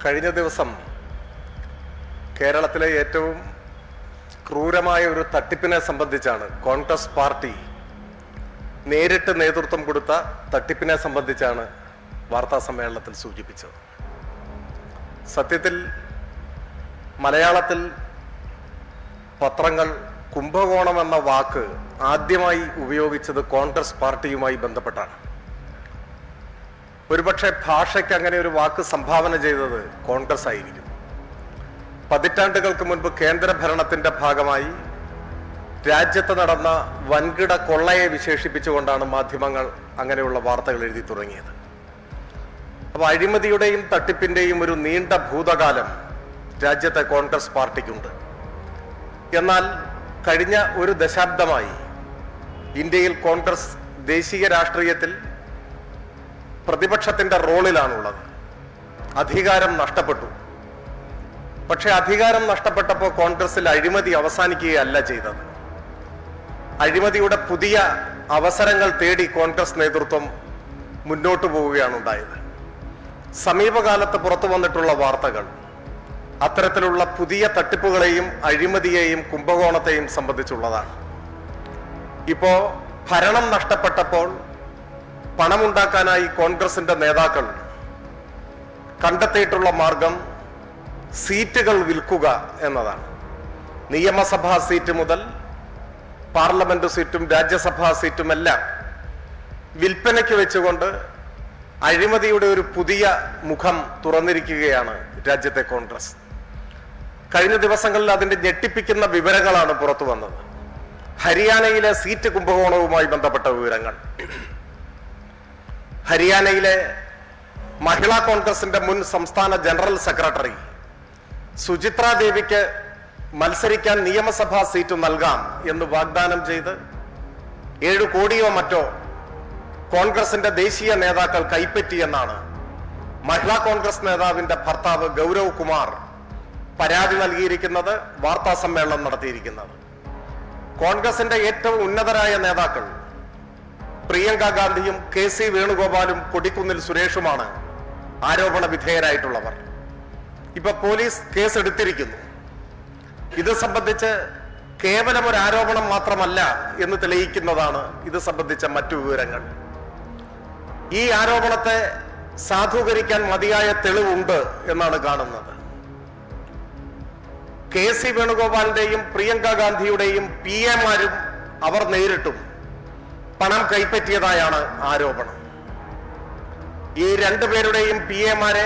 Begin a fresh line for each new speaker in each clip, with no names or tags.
കഴിഞ്ഞ ദിവസം കേരളത്തിലെ ഏറ്റവും ക്രൂരമായ ഒരു തട്ടിപ്പിനെ സംബന്ധിച്ചാണ് കോൺഗ്രസ് പാർട്ടി നേരിട്ട് നേതൃത്വം കൊടുത്ത തട്ടിപ്പിനെ സംബന്ധിച്ചാണ് വാർത്താ സമ്മേളനത്തിൽ സൂചിപ്പിച്ചത്. സത്യത്തിൽ മലയാളത്തിൽ പത്രങ്ങൾ കുംഭകോണം എന്ന വാക്ക് ആദ്യമായി ഉപയോഗിച്ചത് കോൺഗ്രസ് പാർട്ടിയുമായി ബന്ധപ്പെട്ടാണ്. ഒരുപക്ഷെ ഭാഷയ്ക്ക് അങ്ങനെ ഒരു വാക്ക് സംഭാവന ചെയ്തത് കോൺഗ്രസ് ആയിരിക്കും. പതിറ്റാണ്ടുകൾക്ക് മുൻപ് കേന്ദ്ര ഭരണത്തിന്റെ ഭാഗമായി രാജ്യത്ത് നടന്ന വൻകിട കൊള്ളയെ വിശേഷിപ്പിച്ചുകൊണ്ടാണ് മാധ്യമങ്ങൾ അങ്ങനെയുള്ള വാർത്തകൾ എഴുതി തുടങ്ങിയത്. അപ്പോൾ അഴിമതിയുടെയും തട്ടിപ്പിന്റെയും ഒരു നീണ്ട ഭൂതകാലം രാജ്യത്തെ കോൺഗ്രസ് പാർട്ടിക്കുണ്ട്. എന്നാൽ കഴിഞ്ഞ ഒരു ദശാബ്ദമായി ഇന്ത്യയിൽ കോൺഗ്രസ് ദേശീയ രാഷ്ട്രീയത്തിൽ പ്രതിപക്ഷത്തിന്റെ റോളിലാണുള്ളത്. അധികാരം നഷ്ടപ്പെട്ടു. പക്ഷെ അധികാരം നഷ്ടപ്പെട്ടപ്പോൾ കോൺഗ്രസിൽ അഴിമതി അവസാനിക്കുകയല്ല ചെയ്തത്. അഴിമതിയുടെ പുതിയ അവസരങ്ങൾ തേടി കോൺഗ്രസ് നേതൃത്വം മുന്നോട്ടു പോവുകയാണ് ഉണ്ടായത്. സമീപകാലത്ത് പുറത്തു വന്നിട്ടുള്ള വാർത്തകൾ അത്തരത്തിലുള്ള പുതിയ തട്ടിപ്പുകളെയും അഴിമതിയെയും കുംഭകോണത്തെയും സംബന്ധിച്ചുള്ളതാണ്. ഇപ്പോ ഭരണം നഷ്ടപ്പെട്ടപ്പോൾ പണമുണ്ടാക്കാനായി കോൺഗ്രസിന്റെ നേതാക്കൾ കണ്ടെത്തിയിട്ടുള്ള മാർഗം സീറ്റുകൾ വിൽക്കുക എന്നതാണ്. നിയമസഭാ സീറ്റ് മുതൽ പാർലമെന്റ് സീറ്റും രാജ്യസഭാ സീറ്റുമെല്ലാം വിൽപ്പനയ്ക്ക് വെച്ചുകൊണ്ട് അഴിമതിയുടെ ഒരു പുതിയ മുഖം തുറന്നിരിക്കുകയാണ് രാജ്യത്തെ കോൺഗ്രസ്. കഴിഞ്ഞ ദിവസങ്ങളിൽ അതിന്റെ ഞെട്ടിപ്പിക്കുന്ന വിവരങ്ങളാണ് പുറത്തു വന്നത്. ഹരിയാനയിലെ സീറ്റ് കുംഭകോണവുമായി ബന്ധപ്പെട്ട വിവരങ്ങൾ. ഹരിയാനയിലെ മഹിളാ കോൺഗ്രസിന്റെ മുൻ സംസ്ഥാന ജനറൽ സെക്രട്ടറി സുചിത്ര ദേവിക്ക് മത്സരിക്കാൻ നിയമസഭാ സീറ്റ് നൽകാം എന്ന് വാഗ്ദാനം ചെയ്ത് 7 കോടിയോ മറ്റോ കോൺഗ്രസിന്റെ ദേശീയ നേതാക്കൾ കൈപ്പറ്റിയെന്നാണ് മഹിളാ കോൺഗ്രസ് നേതാവിന്റെ ഭർത്താവ് ഗൗരവ് കുമാർ പരാതി നൽകിയിരിക്കുന്നത്, വാർത്താ സമ്മേളനം നടത്തിയിരിക്കുന്നത്. കോൺഗ്രസിന്റെ ഏറ്റവും ഉന്നതരായ നേതാക്കൾ പ്രിയങ്ക ഗാന്ധിയും KC വേണുഗോപാലും കൊടിക്കുന്നിൽ സുരേഷുമാണ് ആരോപണ വിധേയരായിട്ടുള്ളവർ. ഇപ്പൊ പോലീസ് കേസ് എടുത്തിരിക്കുന്നു. ഇത് സംബന്ധിച്ച് കേവലം ഒരു ആരോപണം മാത്രമല്ല എന്ന് തെളിയിക്കുന്നതാണ് ഇത് സംബന്ധിച്ച മറ്റു വിവരങ്ങൾ. ഈ ആരോപണത്തെ സാധൂകരിക്കാൻ മതിയായ തെളിവുണ്ട് എന്നാണ് കാണുന്നത്. KC വേണുഗോപാലിന്റെയും പ്രിയങ്ക ഗാന്ധിയുടെയും PA മാരും അവർ നേരിട്ടും പണം കൈപ്പറ്റിയതായാണ് ആരോപണം. ഈ 2 പേരുടെയും PA മാരെ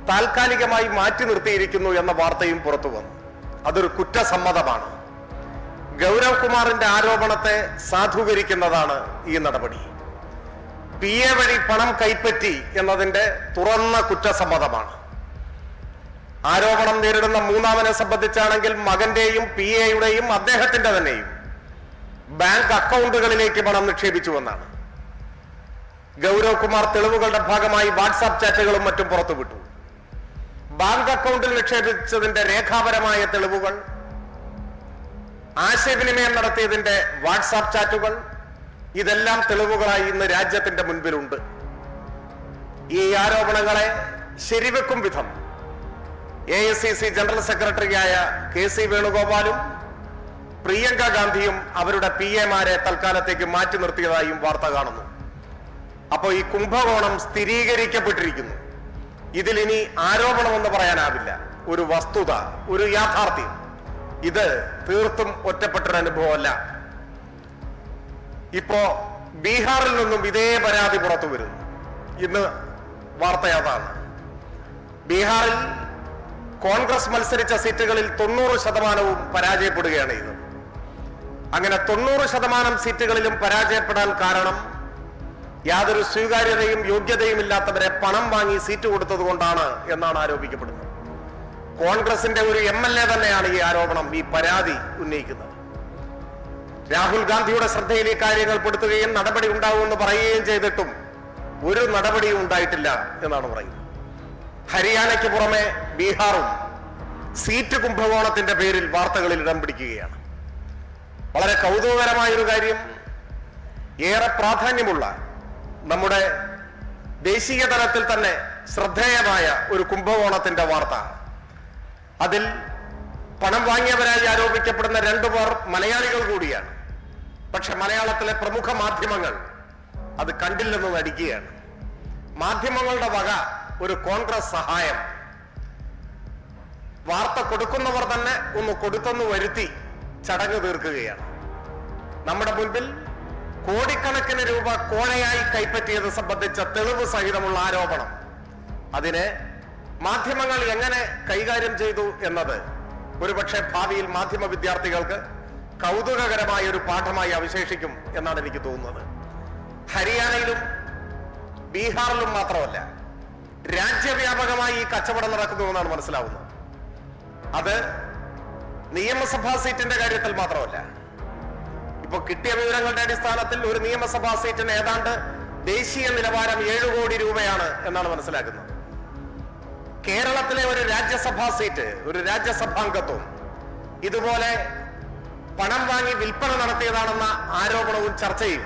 താൽക്കാലികമായി മാറ്റി നിർത്തിയിരിക്കുന്നു എന്ന വാർത്തയും പുറത്തു വന്നു. അതൊരു കുറ്റസമ്മതമാണ്. ഗൗരവ് കുമാറിന്റെ ആരോപണത്തെ സാധൂകരിക്കുന്നതാണ് ഈ നടപടി. PA വഴി പണം കൈപ്പറ്റി എന്നതിന്റെ തുറന്ന കുറ്റസമ്മതമാണ്. ആരോപണം നേരിടുന്ന മൂന്നാമനെ സംബന്ധിച്ചാണെങ്കിൽ മകന്റെയും PAയുടെയും അദ്ദേഹത്തിന്റെ തന്നെയും ബാങ്ക് അക്കൗണ്ടുകളിലേക്ക് പണം നിക്ഷേപിച്ചുവെന്നാണ്. ഗൗരവ് കുമാർ തെളിവുകളുടെ ഭാഗമായി വാട്സാപ്പ് ചാറ്റുകളും മറ്റും പുറത്തുവിട്ടു. ബാങ്ക് അക്കൗണ്ടിൽ നിക്ഷേപിച്ചതിന്റെ രേഖാപരമായ തെളിവുകൾ, ആശയവിനിമയം നടത്തിയതിന്റെ വാട്സാപ്പ് ചാറ്റുകൾ, ഇതെല്ലാം തെളിവുകളായി ഇന്ന് രാജ്യത്തിന്റെ മുൻപിലുണ്ട്. ഈ ആരോപണങ്ങളെ ശരിവെക്കും വിധം AICC ജനറൽ സെക്രട്ടറിയായ KC വേണുഗോപാലും പ്രിയങ്ക ഗാന്ധിയും അവരുടെ PA മാരെ തൽക്കാലത്തേക്ക് മാറ്റി നിർത്തിയതായും വാർത്ത കാണുന്നു. അപ്പോൾ ഈ കുംഭകോണം സ്ഥിരീകരിക്കപ്പെട്ടിരിക്കുന്നു. ഇതിലിനി ആരോപണമെന്ന് പറയാനാവില്ല. ഒരു വസ്തുത, ഒരു യാഥാർത്ഥ്യം. ഇത് തീർത്തും ഒറ്റപ്പെട്ടൊരു അനുഭവമല്ല. ഇപ്പോ ബീഹാറിൽ നിന്നും ഇതേ പരാതി പുറത്തു വരുന്നു. ഇന്ന് വാർത്ത അതാണ്. ബീഹാറിൽ കോൺഗ്രസ് മത്സരിച്ച സീറ്റുകളിൽ 90% പരാജയപ്പെടുകയാണ് ഇത്. അങ്ങനെ 90% സീറ്റുകളിലും പരാജയപ്പെടാൻ കാരണം യാതൊരു സ്വീകാര്യതയും യോഗ്യതയും ഇല്ലാത്തവരെ പണം വാങ്ങി സീറ്റ് കൊടുത്തത് കൊണ്ടാണ് എന്നാണ് ആരോപിക്കപ്പെടുന്നത്. കോൺഗ്രസിന്റെ ഒരു MLA തന്നെയാണ് ഈ ആരോപണം, ഈ പരാതി ഉന്നയിക്കുന്നത്. രാഹുൽ ഗാന്ധിയുടെ ശ്രദ്ധയിൽ ഈ കാര്യങ്ങൾ പെടുത്തുകയും നടപടി ഉണ്ടാവുമെന്ന് പറയുകയും ചെയ്തിട്ടും ഒരു നടപടിയും ഉണ്ടായിട്ടില്ല എന്നാണ് പറയുന്നത്. ഹരിയാനയ്ക്ക് പുറമെ ബീഹാറും സീറ്റ് കുംഭകോണത്തിന്റെ പേരിൽ വാർത്തകളിൽ ഇടം പിടിക്കുകയാണ്. വളരെ കൗതുകകരമായൊരു കാര്യം, ഏറെ പ്രാധാന്യമുള്ള നമ്മുടെ ദേശീയ തലത്തിൽ തന്നെ ശ്രദ്ധേയമായ ഒരു കുംഭകോണത്തിന്റെ വാർത്ത. അതിൽ പണം വാങ്ങിയവരായി ആരോപിക്കപ്പെടുന്ന 2 പേർ മലയാളികൾ കൂടിയാണ്. പക്ഷെ മലയാളത്തിലെ പ്രമുഖ മാധ്യമങ്ങൾ അത് കണ്ടില്ലെന്ന് നടിക്കുകയാണ്. മാധ്യമങ്ങളുടെ വക ഒരു കോൺഗ്രസ് സഹായം വാർത്ത കൊടുക്കുന്നവർ തന്നെ ഒന്ന് കൊടുത്തെന്ന് വരുത്തി ചടങ്ങ് തീർക്കുകയാണ്. നമ്മുടെ മുൻപിൽ കോടിക്കണക്കിന് രൂപ കോഴയായി കൈപ്പറ്റിയത് സംബന്ധിച്ച തെളിവ് സഹിതമുള്ള ആരോപണം. അതിനെ മാധ്യമങ്ങൾ എങ്ങനെ കൈകാര്യം ചെയ്തു എന്നത് ഒരുപക്ഷെ ഭാവിയിൽ മാധ്യമ വിദ്യാർത്ഥികൾക്ക് കൗതുകകരമായ ഒരു പാഠമായി അവശേഷിക്കും എന്നാണ് എനിക്ക് തോന്നുന്നത്. ഹരിയാനയിലും ബീഹാറിലും മാത്രമല്ല, രാജ്യവ്യാപകമായി ഈ കച്ചവടം നടക്കുന്നുവെന്നാണ് മനസ്സിലാവുന്നത്. അത് നിയമസഭാ സീറ്റിന്റെ കാര്യത്തിൽ മാത്രമല്ല. ഇപ്പൊ കിട്ടിയ വിവരങ്ങളുടെ അടിസ്ഥാനത്തിൽ ഒരു നിയമസഭാ സീറ്റിന് ഏതാണ്ട് ദേശീയ നിലവാരം 7 കോടി രൂപയാണ് എന്നാണ് മനസ്സിലാക്കുന്നത്. കേരളത്തിലെ ഒരു രാജ്യസഭാ സീറ്റ്, ഒരു രാജ്യസഭാംഗത്വം ഇതുപോലെ പണം വാങ്ങി വിൽപ്പന നടത്തിയതാണെന്ന ആരോപണവും ചർച്ചയും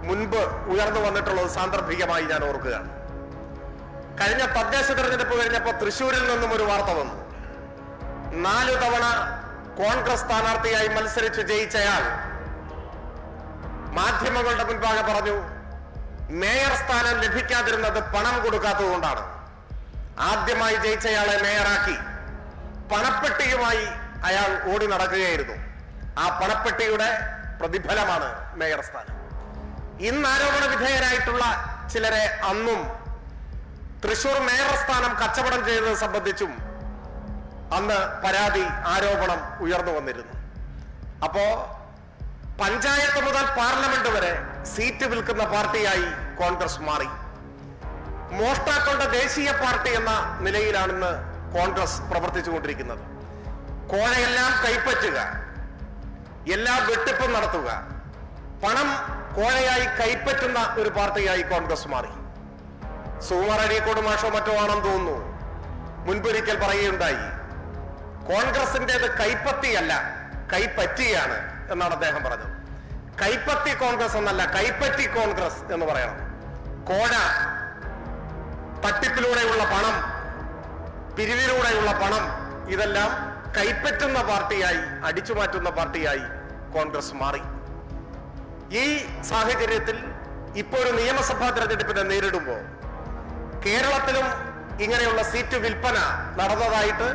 മുൻപ് ഉയർന്നു വന്നിട്ടുള്ളത് സാന്ദർഭികമായി ഞാൻ ഓർക്കുകയാണ്. കഴിഞ്ഞ തദ്ദേശ തെരഞ്ഞെടുപ്പ് കഴിഞ്ഞപ്പോൾ തൃശ്ശൂരിൽ നിന്നും ഒരു വാർത്ത വന്നു. 4 തവണ കോൺഗ്രസ് സ്ഥാനാർത്ഥിയായി മത്സരിച്ച് ജയിച്ചയാൾ മാധ്യമങ്ങളുടെ മുൻപാകെ പറഞ്ഞു, മേയർ സ്ഥാനം ലഭിക്കാതിരുന്നത് പണം കൊടുക്കാത്തതുകൊണ്ടാണ്. ആദ്യമായി ജയിച്ചയാളെ മേയറാക്കി പണപ്പെട്ടിയുമായി അയാൾ ഓടി നടക്കുകയായിരുന്നു. ആ പണപ്പെട്ടിയുടെ പ്രതിഫലമാണ് മേയർ സ്ഥാനം. ഇന്ന് ആരോപണ വിധേയരായിട്ടുള്ള ചിലരെ അന്നും തൃശൂർ മേയർ സ്ഥാനം കച്ചവടം ചെയ്തത് സംബന്ധിച്ചും അന്ന് പരാതി, ആരോപണം ഉയർന്നു വന്നിരുന്നു. അപ്പോ പഞ്ചായത്ത് മുതൽ പാർലമെന്റ് വരെ സീറ്റ് വിൽക്കുന്ന പാർട്ടിയായി കോൺഗ്രസ് മാറി. മോഷ്ടാക്കളുടെ ദേശീയ പാർട്ടി എന്ന നിലയിലാണിന്ന് കോൺഗ്രസ് പ്രവർത്തിച്ചുകൊണ്ടിരിക്കുന്നത്. കോഴയെല്ലാം കൈപ്പറ്റുക, എല്ലാ വെട്ടിപ്പും നടത്തുക, പണം കോഴയായി കൈപ്പറ്റുന്ന ഒരു പാർട്ടിയായി കോൺഗ്രസ് മാറി. സുകുമാർ അഴീക്കോട് മാഷോ മറ്റോ ആണെന്ന് തോന്നുന്നു മുൻപൊരിക്കൽ പറയുകയുണ്ടായി, കോൺഗ്രസിന്റേത് കൈപ്പത്തിയല്ല കൈപ്പറ്റിയാണ് എന്നാണ് അദ്ദേഹം പറഞ്ഞത്. കൈപ്പത്തി കോൺഗ്രസ് എന്നല്ല, കൈപ്പറ്റി കോൺഗ്രസ് എന്ന് പറയണം. കോഴ, തട്ടിപ്പിലൂടെയുള്ള പണം, പിരിവിലൂടെയുള്ള പണം, ഇതെല്ലാം കൈപ്പറ്റുന്ന പാർട്ടിയായി, അടിച്ചുമാറ്റുന്ന പാർട്ടിയായി കോൺഗ്രസ് മാറി. ഈ സാഹചര്യത്തിൽ ഇപ്പോൾ ഒരു നിയമസഭാ തെരഞ്ഞെടുപ്പിനെ നേരിടുമ്പോൾ കേരളത്തിലും ഇങ്ങനെയുള്ള സീറ്റ് വിൽപ്പന നടന്നതായിട്ട്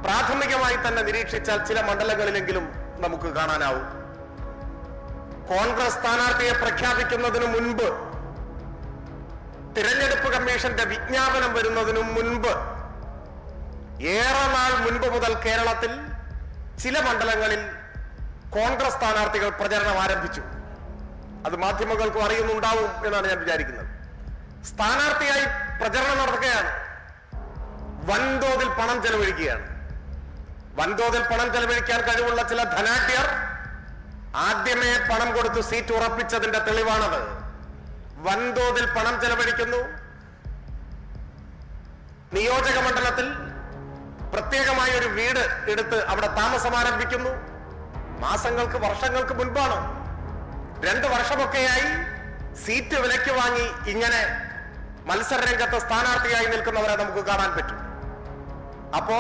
പ്രാഥമികമായി തന്നെ നിരീക്ഷിച്ചാൽ ചില മണ്ഡലങ്ങളിലെങ്കിലും നമുക്ക് കാണാനാവും. കോൺഗ്രസ് സ്ഥാനാർത്ഥിയെ പ്രഖ്യാപിക്കുന്നതിന് മുൻപ്, തിരഞ്ഞെടുപ്പ് കമ്മീഷന്റെ വിജ്ഞാപനം വരുന്നതിനു മുൻപ്, ഏറെ നാൾ മുൻപ് മുതൽ കേരളത്തിൽ ചില മണ്ഡലങ്ങളിൽ കോൺഗ്രസ് സ്ഥാനാർത്ഥികൾ പ്രചരണം ആരംഭിച്ചു. അത് മാധ്യമങ്ങൾക്കും അറിയുന്നുണ്ടാവും എന്നാണ് ഞാൻ വിചാരിക്കുന്നത്. സ്ഥാനാർത്ഥിയായി പ്രചരണം നടത്തുകയാണ്, വൻതോതിൽ പണം ചെലവഴിക്കുകയാണ്. വൻതോതിൽ പണം ചെലവഴിക്കാൻ കഴിവുള്ള ചില ധനാഢ്യർ ആദ്യമേ പണം കൊടുത്ത് സീറ്റ് ഉറപ്പിച്ചതിന്റെ തെളിവാണത്. വൻതോതിൽ പണം ചെലവഴിക്കുന്നു. നിയോജക മണ്ഡലത്തിൽ പ്രത്യേകമായ ഒരു വീട് എടുത്ത് അവിടെ താമസം ആരംഭിക്കുന്നു. മാസങ്ങൾക്ക്, വർഷങ്ങൾക്ക് മുൻപാണ്. 2 വർഷമൊക്കെയായി സീറ്റ് വിലയ്ക്ക് വാങ്ങി ഇങ്ങനെ മത്സരരംഗത്ത് സ്ഥാനാർത്ഥിയായി നിൽക്കുന്നവരെ നമുക്ക് കാണാൻ പറ്റും. അപ്പോ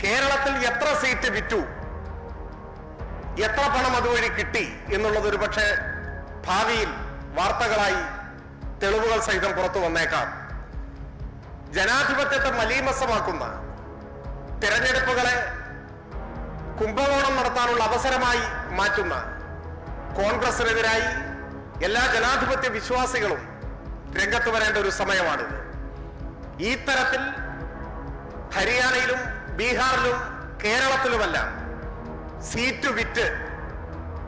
കേരളത്തിൽ എത്ര സീറ്റ് വിറ്റു, എത്ര പണം അതുവഴി കിട്ടി എന്നുള്ളത് ഒരു പക്ഷേ ഭാവിയിൽ വാർത്തകളായി തെളിവുകൾ സഹിതം പുറത്തു വന്നേക്കാം. ജനാധിപത്യത്തെ മലീമസമാക്കുന്ന, തെരഞ്ഞെടുപ്പുകളെ കുംഭകോണം നടത്താനുള്ള അവസരമായി മാറ്റുന്ന കോൺഗ്രസിനെതിരായി എല്ലാ ജനാധിപത്യ വിശ്വാസികളും രംഗത്ത് വരേണ്ട ഒരു സമയമാണിത്. ഈ തരത്തിൽ ഹരിയാനയിലും ബീഹാറിലും കേരളത്തിലുമെല്ലാം സീറ്റ് വിറ്റ്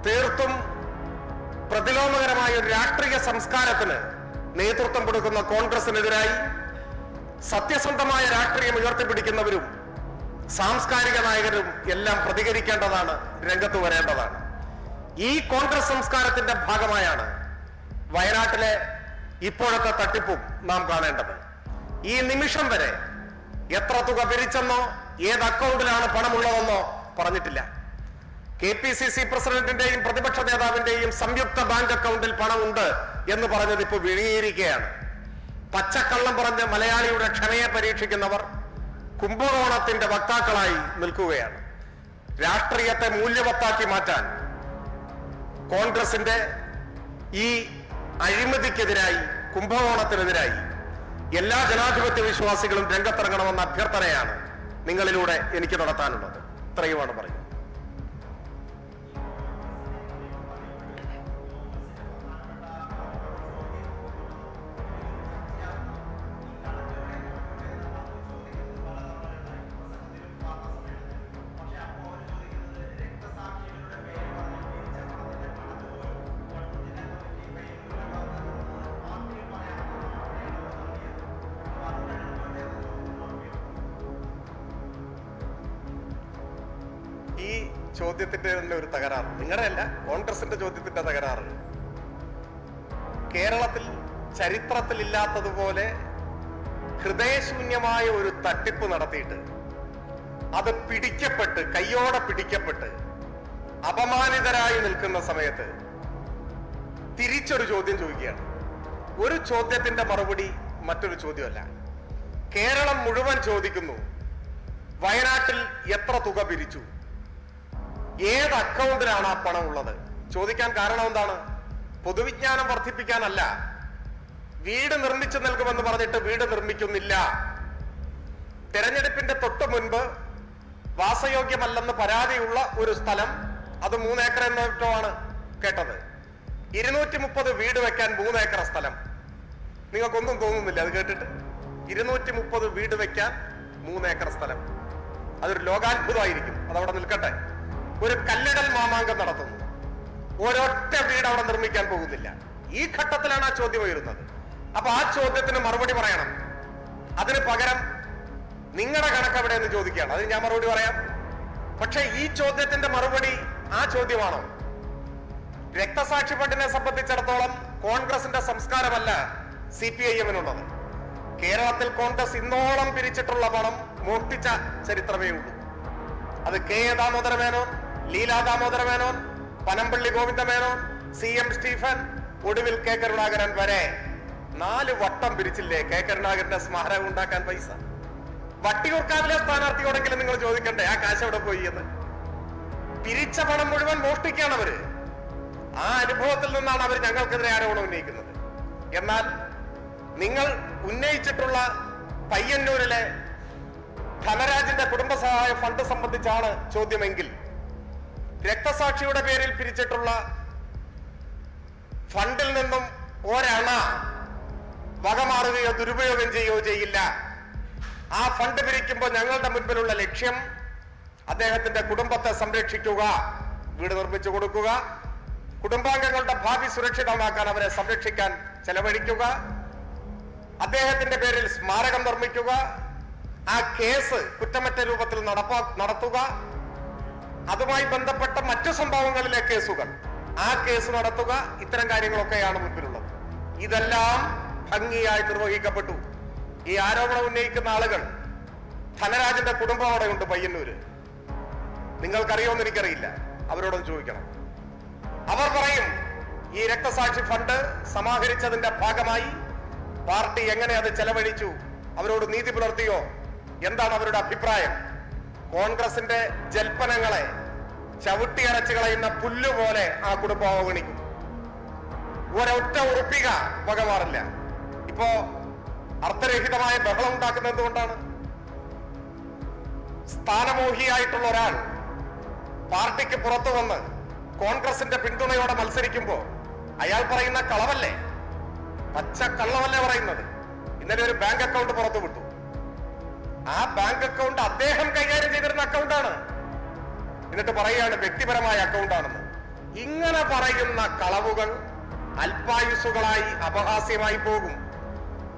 തീർത്തും പ്രതിലോമകരമായ ഒരു രാഷ്ട്രീയ സംസ്കാരത്തിന് നേതൃത്വം കൊടുക്കുന്ന കോൺഗ്രസിനെതിരായി സത്യസന്ധമായ രാഷ്ട്രീയം ഉയർത്തിപ്പിടിക്കുന്നവരും സാംസ്കാരിക നായകരും എല്ലാം പ്രതികരിക്കേണ്ടതാണ്, രംഗത്ത് വരേണ്ടതാണ്. ഈ കോൺഗ്രസ് സംസ്കാരത്തിന്റെ ഭാഗമായാണ് വയനാട്ടിലെ ഇപ്പോഴത്തെ തട്ടിപ്പും നാം കാണേണ്ടത്. ഈ നിമിഷം വരെ എത്ര തുക പിരിച്ചെന്നോ ഏത് അക്കൗണ്ടിലാണ് പണമുള്ളതെന്നോ പറഞ്ഞിട്ടില്ല. KPCC പ്രസിഡന്റിന്റെയും പ്രതിപക്ഷ നേതാവിന്റെയും സംയുക്ത ബാങ്ക് അക്കൗണ്ടിൽ പണമുണ്ട് എന്ന് പറഞ്ഞത് ഇപ്പോൾ വിഴുങ്ങിയിരിക്കുകയാണ്. പച്ചക്കള്ളം പറഞ്ഞ് മലയാളിയുടെ ക്ഷമയെ പരീക്ഷിക്കുന്നവർ കുംഭകോണത്തിന്റെ വക്താക്കളായി നിൽക്കുകയാണ്. രാഷ്ട്രീയത്തെ മൂല്യവത്താക്കി മാറ്റാൻ കോൺഗ്രസിന്റെ ഈ അഴിമതിക്കെതിരായി, കുംഭകോണത്തിനെതിരായി എല്ലാ ജനാധിപത്യ വിശ്വാസികളും രംഗത്തിറങ്ങണമെന്ന അഭ്യർത്ഥനയാണ് നിങ്ങളിലൂടെ എനിക്ക് നടത്താനുള്ളത്. ഇത്രയുമാണ് പറയുന്നത്. ഈ ചോദ്യത്തിന്റെ തന്നെ ഒരു തകരാറ്, നിങ്ങളുടെ അല്ല, കോൺഗ്രസിന്റെ ചോദ്യത്തിന്റെ തകരാറ്, കേരളത്തിൽ ചരിത്രത്തിൽ ഇല്ലാത്തതുപോലെ ഹൃദയശൂന്യമായ ഒരു തട്ടിപ്പ് നടത്തിയിട്ട് അത് പിടിക്കപ്പെട്ട്, കയ്യോടെ പിടിക്കപ്പെട്ട് അപമാനിതരായി നിൽക്കുന്ന സമയത്ത് തിരിച്ചൊരു ചോദ്യം ചോദിക്കുകയാണ്. ഒരു ചോദ്യത്തിന്റെ മറുപടി മറ്റൊരു ചോദ്യമല്ല. കേരളം മുഴുവൻ ചോദിക്കുന്നു, വയനാട്ടിൽ എത്ര തുക പിരിച്ചു, ഏത് അക്കൗണ്ടിലാണ് ആ പണം ഉള്ളത്? ചോദിക്കാൻ കാരണം എന്താണ്? പൊതുവിജ്ഞാനം വർദ്ധിപ്പിക്കാനല്ല. വീട് നിർമ്മിച്ചു നൽകുമെന്ന് പറഞ്ഞിട്ട് വീട് നിർമ്മിക്കുന്നില്ല. തെരഞ്ഞെടുപ്പിന്റെ തൊട്ട് മുൻപ് വാസയോഗ്യമല്ലെന്ന് പരാതിയുള്ള ഒരു സ്ഥലം, അത് 3 ഏക്കർ എന്നോ കേട്ടത്. 230 വീട് വെക്കാൻ 3 ഏക്കർ സ്ഥലം. നിങ്ങൾക്കൊന്നും തോന്നുന്നില്ല അത് കേട്ടിട്ട്? 230 വീട് വെക്കാൻ 3 ഏക്കർ സ്ഥലം, അതൊരു ലോകാത്ഭുതമായിരിക്കും. അതവിടെ നിൽക്കട്ടെ. ഒരു കല്ലിടൽ മാമാങ്കം നടത്തുന്നു, ഒരൊറ്റ വീട് അവിടെ നിർമ്മിക്കാൻ പോകുന്നില്ല. ഈ ഘട്ടത്തിലാണ് ആ ചോദ്യം ഉയരുന്നത്. അപ്പൊ ആ ചോദ്യത്തിന് മറുപടി പറയണം. അതിന് പകരം നിങ്ങളുടെ കണക്ക് എവിടെയെന്ന് ചോദിക്കുകയാണ്. അതിന് ഞാൻ മറുപടി പറയാം. പക്ഷെ ഈ ചോദ്യത്തിന്റെ മറുപടി ആ ചോദ്യമാണോ? രക്തസാക്ഷി ഫണ്ടിനെ സംബന്ധിച്ചിടത്തോളം കോൺഗ്രസിന്റെ സംസ്കാരമല്ല CPIM-നുള്ളത്. കേരളത്തിൽ കോൺഗ്രസ് ഇന്നോളം പിരിച്ചിട്ടുള്ള പണം മോഷ്ടിച്ച ചരിത്രമേ ഉള്ളൂ. അത് K Damodara Menon, Leela Damodara Menon, Panampilly Govinda Menon, CM Stephen, ഒടുവിൽ കെ കരുണാകരൻ വരെ 4 വട്ടം പിരിച്ചില്ലേ കെ കരുണാകരന്റെ സ്മാരകം ഉണ്ടാക്കാൻ പൈസ? വട്ടിയൂർക്കാവിലെ സ്ഥാനാർത്ഥിയോടെങ്കിലും നിങ്ങൾ ചോദിക്കണ്ടേ ആ കാശ് എവിടെ പോയി എന്ന്? പിരിച്ച പണം മുഴുവൻ മോഷ്ടിക്കുകയാണ് അവര്. ആ അനുഭവത്തിൽ നിന്നാണ് അവർ ഞങ്ങൾക്കെതിരെ ആരോപണം ഉന്നയിക്കുന്നത്. എന്നാൽ നിങ്ങൾ ഉന്നയിച്ചിട്ടുള്ള പയ്യന്നൂരിലെ ധനരാജിന്റെ കുടുംബസഹായ ഫണ്ട് സംബന്ധിച്ചാണ് ചോദ്യമെങ്കിൽ, രക്തസാക്ഷിയുടെ പേരിൽ പിരിച്ചിട്ടുള്ള ഫണ്ടിൽ നിന്നും ഒരണ വകമാറുകയോ ദുരുപയോഗം ചെയ്യുകയോ ചെയ്യില്ല. ആ ഫണ്ട് പിരിക്കുമ്പോൾ ഞങ്ങളുടെ മുൻപിലുള്ള ലക്ഷ്യം അദ്ദേഹത്തിന്റെ കുടുംബത്തെ സംരക്ഷിക്കുക, വീട് നിർമ്മിച്ചു കൊടുക്കുക, കുടുംബാംഗങ്ങളുടെ ഭാവി സുരക്ഷിതമാക്കാൻ അവരെ സംരക്ഷിക്കാൻ ചെലവഴിക്കുക, അദ്ദേഹത്തിന്റെ പേരിൽ സ്മാരകം നിർമ്മിക്കുക, ആ കേസ് കുറ്റമറ്റ രൂപത്തിൽ നടത്തുക, അതുമായി ബന്ധപ്പെട്ട മറ്റു സംഭവങ്ങളിലെ കേസുകൾ, ആ കേസ് നടത്തുക, ഇത്തരം കാര്യങ്ങളൊക്കെയാണ് മുൻപിലുള്ളത്. ഇതെല്ലാം ഭംഗിയായി നിർവഹിക്കപ്പെട്ടു. ഈ ആരോപണം ഉന്നയിക്കുന്ന ആളുകൾ, ധനരാജിന്റെ കുടുംബം അവിടെയുണ്ട് പയ്യന്നൂര്. നിങ്ങൾക്കറിയോന്ന് എനിക്കറിയില്ല, അവരോടൊന്ന് ചോദിക്കണം. അവർ പറയും ഈ രക്തസാക്ഷി ഫണ്ട് സമാഹരിച്ചതിന്റെ ഭാഗമായി പാർട്ടി എങ്ങനെ അത് ചെലവഴിച്ചു, അവരോട് നീതി പുലർത്തിയോ, എന്താണ് അവരുടെ അഭിപ്രായം? കോൺഗ്രസിന്റെ ജൽപ്പനങ്ങളെ ചവിട്ടിയരച്ചു കളയുന്ന പുല്ലുപോലെ ആ കുടുംബം അവഗണിക്കും. ഒരൊറ്റ ഉറപ്പിക വകമാറില്ല. ഇപ്പോ അർത്ഥരഹിതമായ ബഹളം ഉണ്ടാക്കുന്നത് എന്തുകൊണ്ടാണ്? സ്ഥാനമോഹിയായിട്ടുള്ള ഒരാൾ പാർട്ടിക്ക് പുറത്തു വന്ന് കോൺഗ്രസിന്റെ പിന്തുണയോടെ മത്സരിക്കുമ്പോ അയാൾ പറയുന്ന കളവല്ലേ, പച്ച കള്ളമല്ലേ പറയുന്നത്? ഇന്നലെ ഒരു ബാങ്ക് അക്കൗണ്ട് പുറത്തു വിട്ടു. ആ ബാങ്ക് അക്കൗണ്ട് അദ്ദേഹം കൈകാര്യം ചെയ്തിരുന്ന അക്കൗണ്ടാണ്. എന്നിട്ട് പറയുകയാണ് വ്യക്തിപരമായ അക്കൗണ്ടാണെന്ന്. ഇങ്ങനെ പറയുന്ന കളവുകൾ അല്പായുസുകളായി അപഹാസ്യമായി പോകും.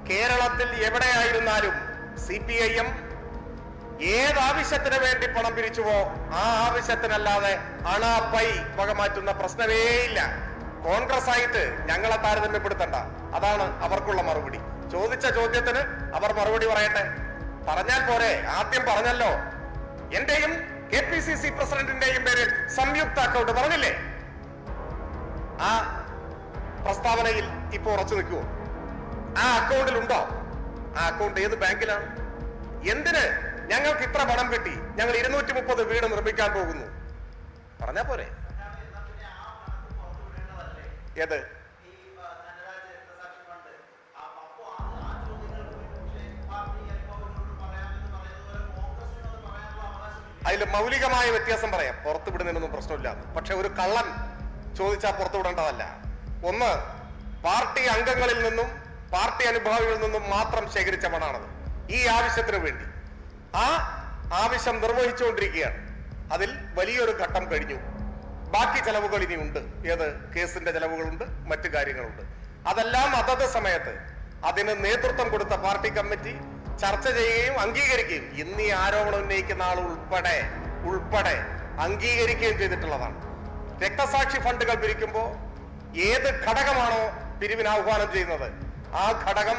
കേരളത്തിൽ എവിടെയായിരുന്നാലും CPIM ഏതാവശ്യത്തിന് വേണ്ടി പണം പിരിച്ചുവോ ആ ആവശ്യത്തിനല്ലാതെ അണാപ്പൈ വകമാറ്റുന്ന പ്രശ്നമേയില്ല. കോൺഗ്രസ് ആയിട്ട് ഞങ്ങളെ താരതമ്യപ്പെടുത്തണ്ട, അതാണ് അവർക്കുള്ള മറുപടി. ചോദിച്ച ചോദ്യത്തിന് അവർ മറുപടി പറയട്ടെ. പറഞ്ഞാൽ പോരെ? ആദ്യം പറഞ്ഞല്ലോ, എന്റെയും KPCC പ്രസിഡന്റിന്റെയും പേരിൽ സംയുക്ത അക്കൗണ്ട് പറഞ്ഞില്ലേ? ആ പ്രസ്താവനയിൽ ഇപ്പൊ ഉറച്ചു നിൽക്കുവോ? ആ അക്കൗണ്ടിൽ ഉണ്ടോ? ആ അക്കൗണ്ട് ഏത് ബാങ്കിലാണ്? എന്തിന് ഞങ്ങൾക്ക് ഇത്ര പണം കിട്ടി, ഞങ്ങൾ 230 വീട് നിർമ്മിക്കാൻ പോകുന്നു പറഞ്ഞാ പോരെ? ഏത് അതിൽ മൗലികമായ വ്യത്യാസം പറയാം. പുറത്തു വിടുന്നതിനൊന്നും പ്രശ്നമില്ല. പക്ഷെ ഒരു കള്ളൻ ചോദിച്ചാൽ പുറത്തു വിടേണ്ടതല്ല. ഒന്ന്, പാർട്ടി അംഗങ്ങളിൽ നിന്നും പാർട്ടി അനുഭാവികളിൽ നിന്നും മാത്രം ശേഖരിച്ച പണമാണത്. ഈ ആവശ്യത്തിന് വേണ്ടി ആ ആവശ്യം നിർവഹിച്ചുകൊണ്ടിരിക്കുകയാണ്. അതിൽ വലിയൊരു ഘട്ടം കഴിഞ്ഞു. ബാക്കി ചെലവുകൾ ഇനിയുണ്ട്. ഏത്? കേസിന്റെ ചെലവുകളുണ്ട്, മറ്റു കാര്യങ്ങളുണ്ട്. അതെല്ലാം അതത് സമയത്ത് അതിന് നേതൃത്വം കൊടുത്ത പാർട്ടി കമ്മിറ്റി ചർച്ച ചെയ്യുകയും അംഗീകരിക്കുകയും ഇന്ന് ഈ ആരോപണം ഉന്നയിക്കുന്ന ആൾ ഉൾപ്പെടെ അംഗീകരിക്കുകയും ചെയ്തിട്ടുള്ളതാണ്. രക്തസാക്ഷി ഫണ്ടുകൾ പിരിക്കുമ്പോൾ ഏത് ഘടകമാണോ പിരിവിന് ആഹ്വാനം ചെയ്യുന്നത് ആ ഘടകം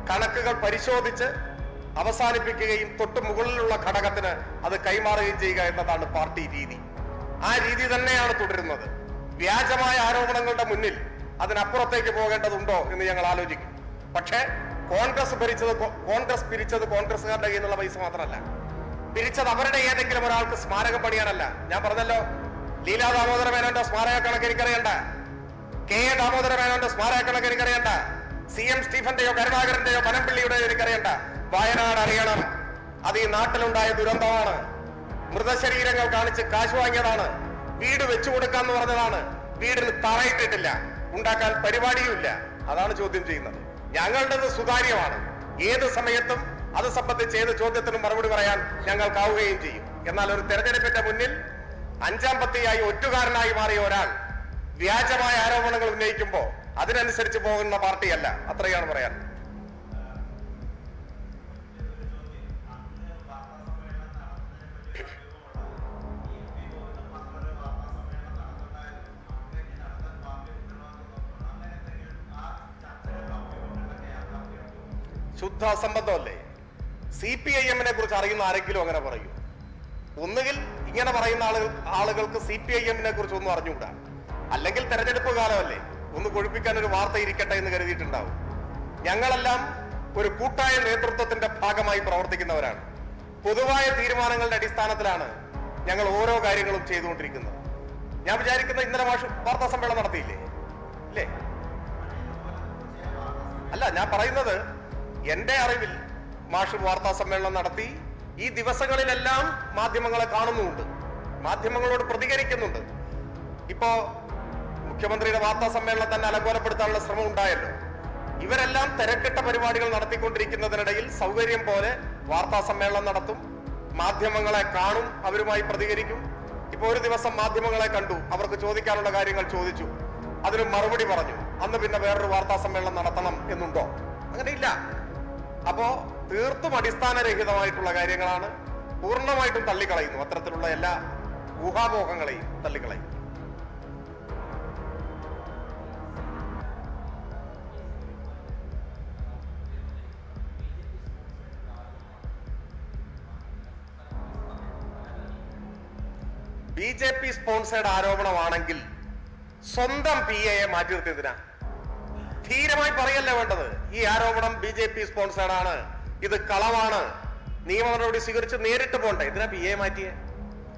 കണക്കുകൾ പരിശോധിച്ച് അവസാനിപ്പിക്കുകയും തൊട്ട് മുകളിലുള്ള ഘടകത്തിന് അത് കൈമാറുകയും ചെയ്യുക എന്നതാണ് പാർട്ടി രീതി. ആ രീതി തന്നെയാണ് തുടരുന്നത്. വ്യാജമായ ആരോപണങ്ങളുടെ മുന്നിൽ അതിനപ്പുറത്തേക്ക് പോകേണ്ടതുണ്ടോ എന്ന് ഞങ്ങൾ ആലോചിക്കും. പക്ഷേ കോൺഗ്രസ് പിരിച്ചത് കോൺഗ്രസ്സുകാരുടെ കയ്യിൽ നിന്നുള്ള പൈസ മാത്രമല്ല, പിരിച്ചത് അവരുടെ ഏതെങ്കിലും ഒരാൾക്ക് സ്മാരകം പണിയാനല്ല. ഞാൻ പറഞ്ഞല്ലോ, ലീലാ ദാമോദര മേനോന്റെ സ്മാരക കണക്ക് എനിക്കറിയണ്ട, കെ എ ദാമോദര മേനോന്റെ സ്മാരക കണക്ക് എനിക്കറിയണ്ട, CM സ്റ്റീഫന്റെയോ കരുണാകരന്റെയോ പനമ്പിള്ളിയുടെയോ എനിക്കറിയണ്ട. വയനാട് അറിയണം. അത് ഈ നാട്ടിലുണ്ടായ ദുരന്തമാണ്. മൃതശരീരങ്ങൾ കാണിച്ച് കാശ് വാങ്ങിയതാണ്. വീട് വെച്ചു കൊടുക്കാന്ന് പറഞ്ഞതാണ്. വീടിന് തറയിട്ടിട്ടില്ല, ഉണ്ടാക്കാൻ പരിപാടിയുമില്ല. അതാണ് ചോദ്യം ചെയ്യുന്നത്. ഞങ്ങളുടേത് സുതാര്യമാണ്. ഏത് സമയത്തും അത് സംബന്ധിച്ച് ഏത് ചോദ്യത്തിനും മറുപടി പറയാൻ ഞങ്ങൾക്കാവുകയും ചെയ്യും. എന്നാൽ ഒരു തെരഞ്ഞെടുപ്പിന്റെ മുന്നിൽ 5ാം പത്തിയായി ഒറ്റുകാരനായി മാറിയ ഒരാൾ വ്യാജമായ ആരോപണങ്ങൾ ഉന്നയിക്കുമ്പോൾ അതിനനുസരിച്ച് പോകുന്ന പാർട്ടിയല്ല. അത്രയാണ് പറയാൻ. ശുദ്ധ അസംബന്ധമല്ലേ? CPIM-നെ കുറിച്ച് അറിയുന്ന ആരെങ്കിലും അങ്ങനെ പറയൂ? ഒന്നുകിൽ ഇങ്ങനെ പറയുന്ന ആളുകൾക്ക് CPIM-നെ കുറിച്ച് ഒന്നും അറിഞ്ഞുകൂടാ, അല്ലെങ്കിൽ തെരഞ്ഞെടുപ്പ് കാലമല്ലേ, ഒന്ന് കൊഴുപ്പിക്കാൻ ഒരു വാർത്ത ഇരിക്കട്ടെ എന്ന് കരുതിയിട്ടുണ്ടാവും. ഞങ്ങളെല്ലാം ഒരു കൂട്ടായ നേതൃത്വത്തിന്റെ ഭാഗമായി പ്രവർത്തിക്കുന്നവരാണ്. പൊതുവായ തീരുമാനങ്ങളുടെ അടിസ്ഥാനത്തിലാണ് ഞങ്ങൾ ഓരോ കാര്യങ്ങളും ചെയ്തുകൊണ്ടിരിക്കുന്നത്. ഞാൻ വിചാരിക്കുന്നത് ഇന്നലെ വാർത്താ സമ്മേളനം നടത്തിയില്ലേ? ഇല്ലേ? അല്ല, ഞാൻ പറയുന്നത് എന്റെ അറിവിൽ മാഷ് വാർത്താ സമ്മേളനം നടത്തി. ഈ ദിവസങ്ങളിലെല്ലാം മാധ്യമങ്ങളെ കാണുന്നുമുണ്ട്, മാധ്യമങ്ങളോട് പ്രതികരിക്കുന്നുണ്ട്. ഇപ്പോ മുഖ്യമന്ത്രിയുടെ വാർത്താ സമ്മേളനം തന്നെ അലങ്കോലപ്പെടുത്താനുള്ള ശ്രമം ഉണ്ടായല്ലോ. ഇവരെല്ലാം തിരക്കിട്ട പരിപാടികൾ നടത്തിക്കൊണ്ടിരിക്കുന്നതിനിടയിൽ സൗകര്യം പോലെ വാർത്താ സമ്മേളനം നടത്തും, മാധ്യമങ്ങളെ കാണും, അവരുമായി പ്രതികരിക്കും. ഇപ്പൊ ഒരു ദിവസം മാധ്യമങ്ങളെ കണ്ടു, അവർക്ക് ചോദിക്കാനുള്ള കാര്യങ്ങൾ ചോദിച്ചു, അതിന് മറുപടി പറഞ്ഞു. അന്ന് പിന്നെ വേറൊരു വാർത്താ സമ്മേളനം നടത്തണം എന്നുണ്ടോ? അങ്ങനെയില്ല. അപ്പോ തീർത്തും അടിസ്ഥാനരഹിതമായിട്ടുള്ള കാര്യങ്ങളാണ്. പൂർണ്ണമായിട്ടും തള്ളിക്കളയുന്നു. അത്തരത്തിലുള്ള എല്ലാ ഊഹാപോഹങ്ങളെയും തള്ളിക്കളയും. BJP സ്പോൺസേഡ് ആരോപണമാണെങ്കിൽ സ്വന്തം PA മാറ്റി നിർത്തിയതിനാ? ധീരമായി പറയല്ലേ വേണ്ടത്. ഈ ആരോപണം BJP സ്പോൺസേഡ് ആണ്, ഇത് കളവാണ്, നിയമ നടപടി സ്വീകരിച്ച് നേരിട്ട് പോണ്ടേ. ഇതിനാ PA മാറ്റിയേ?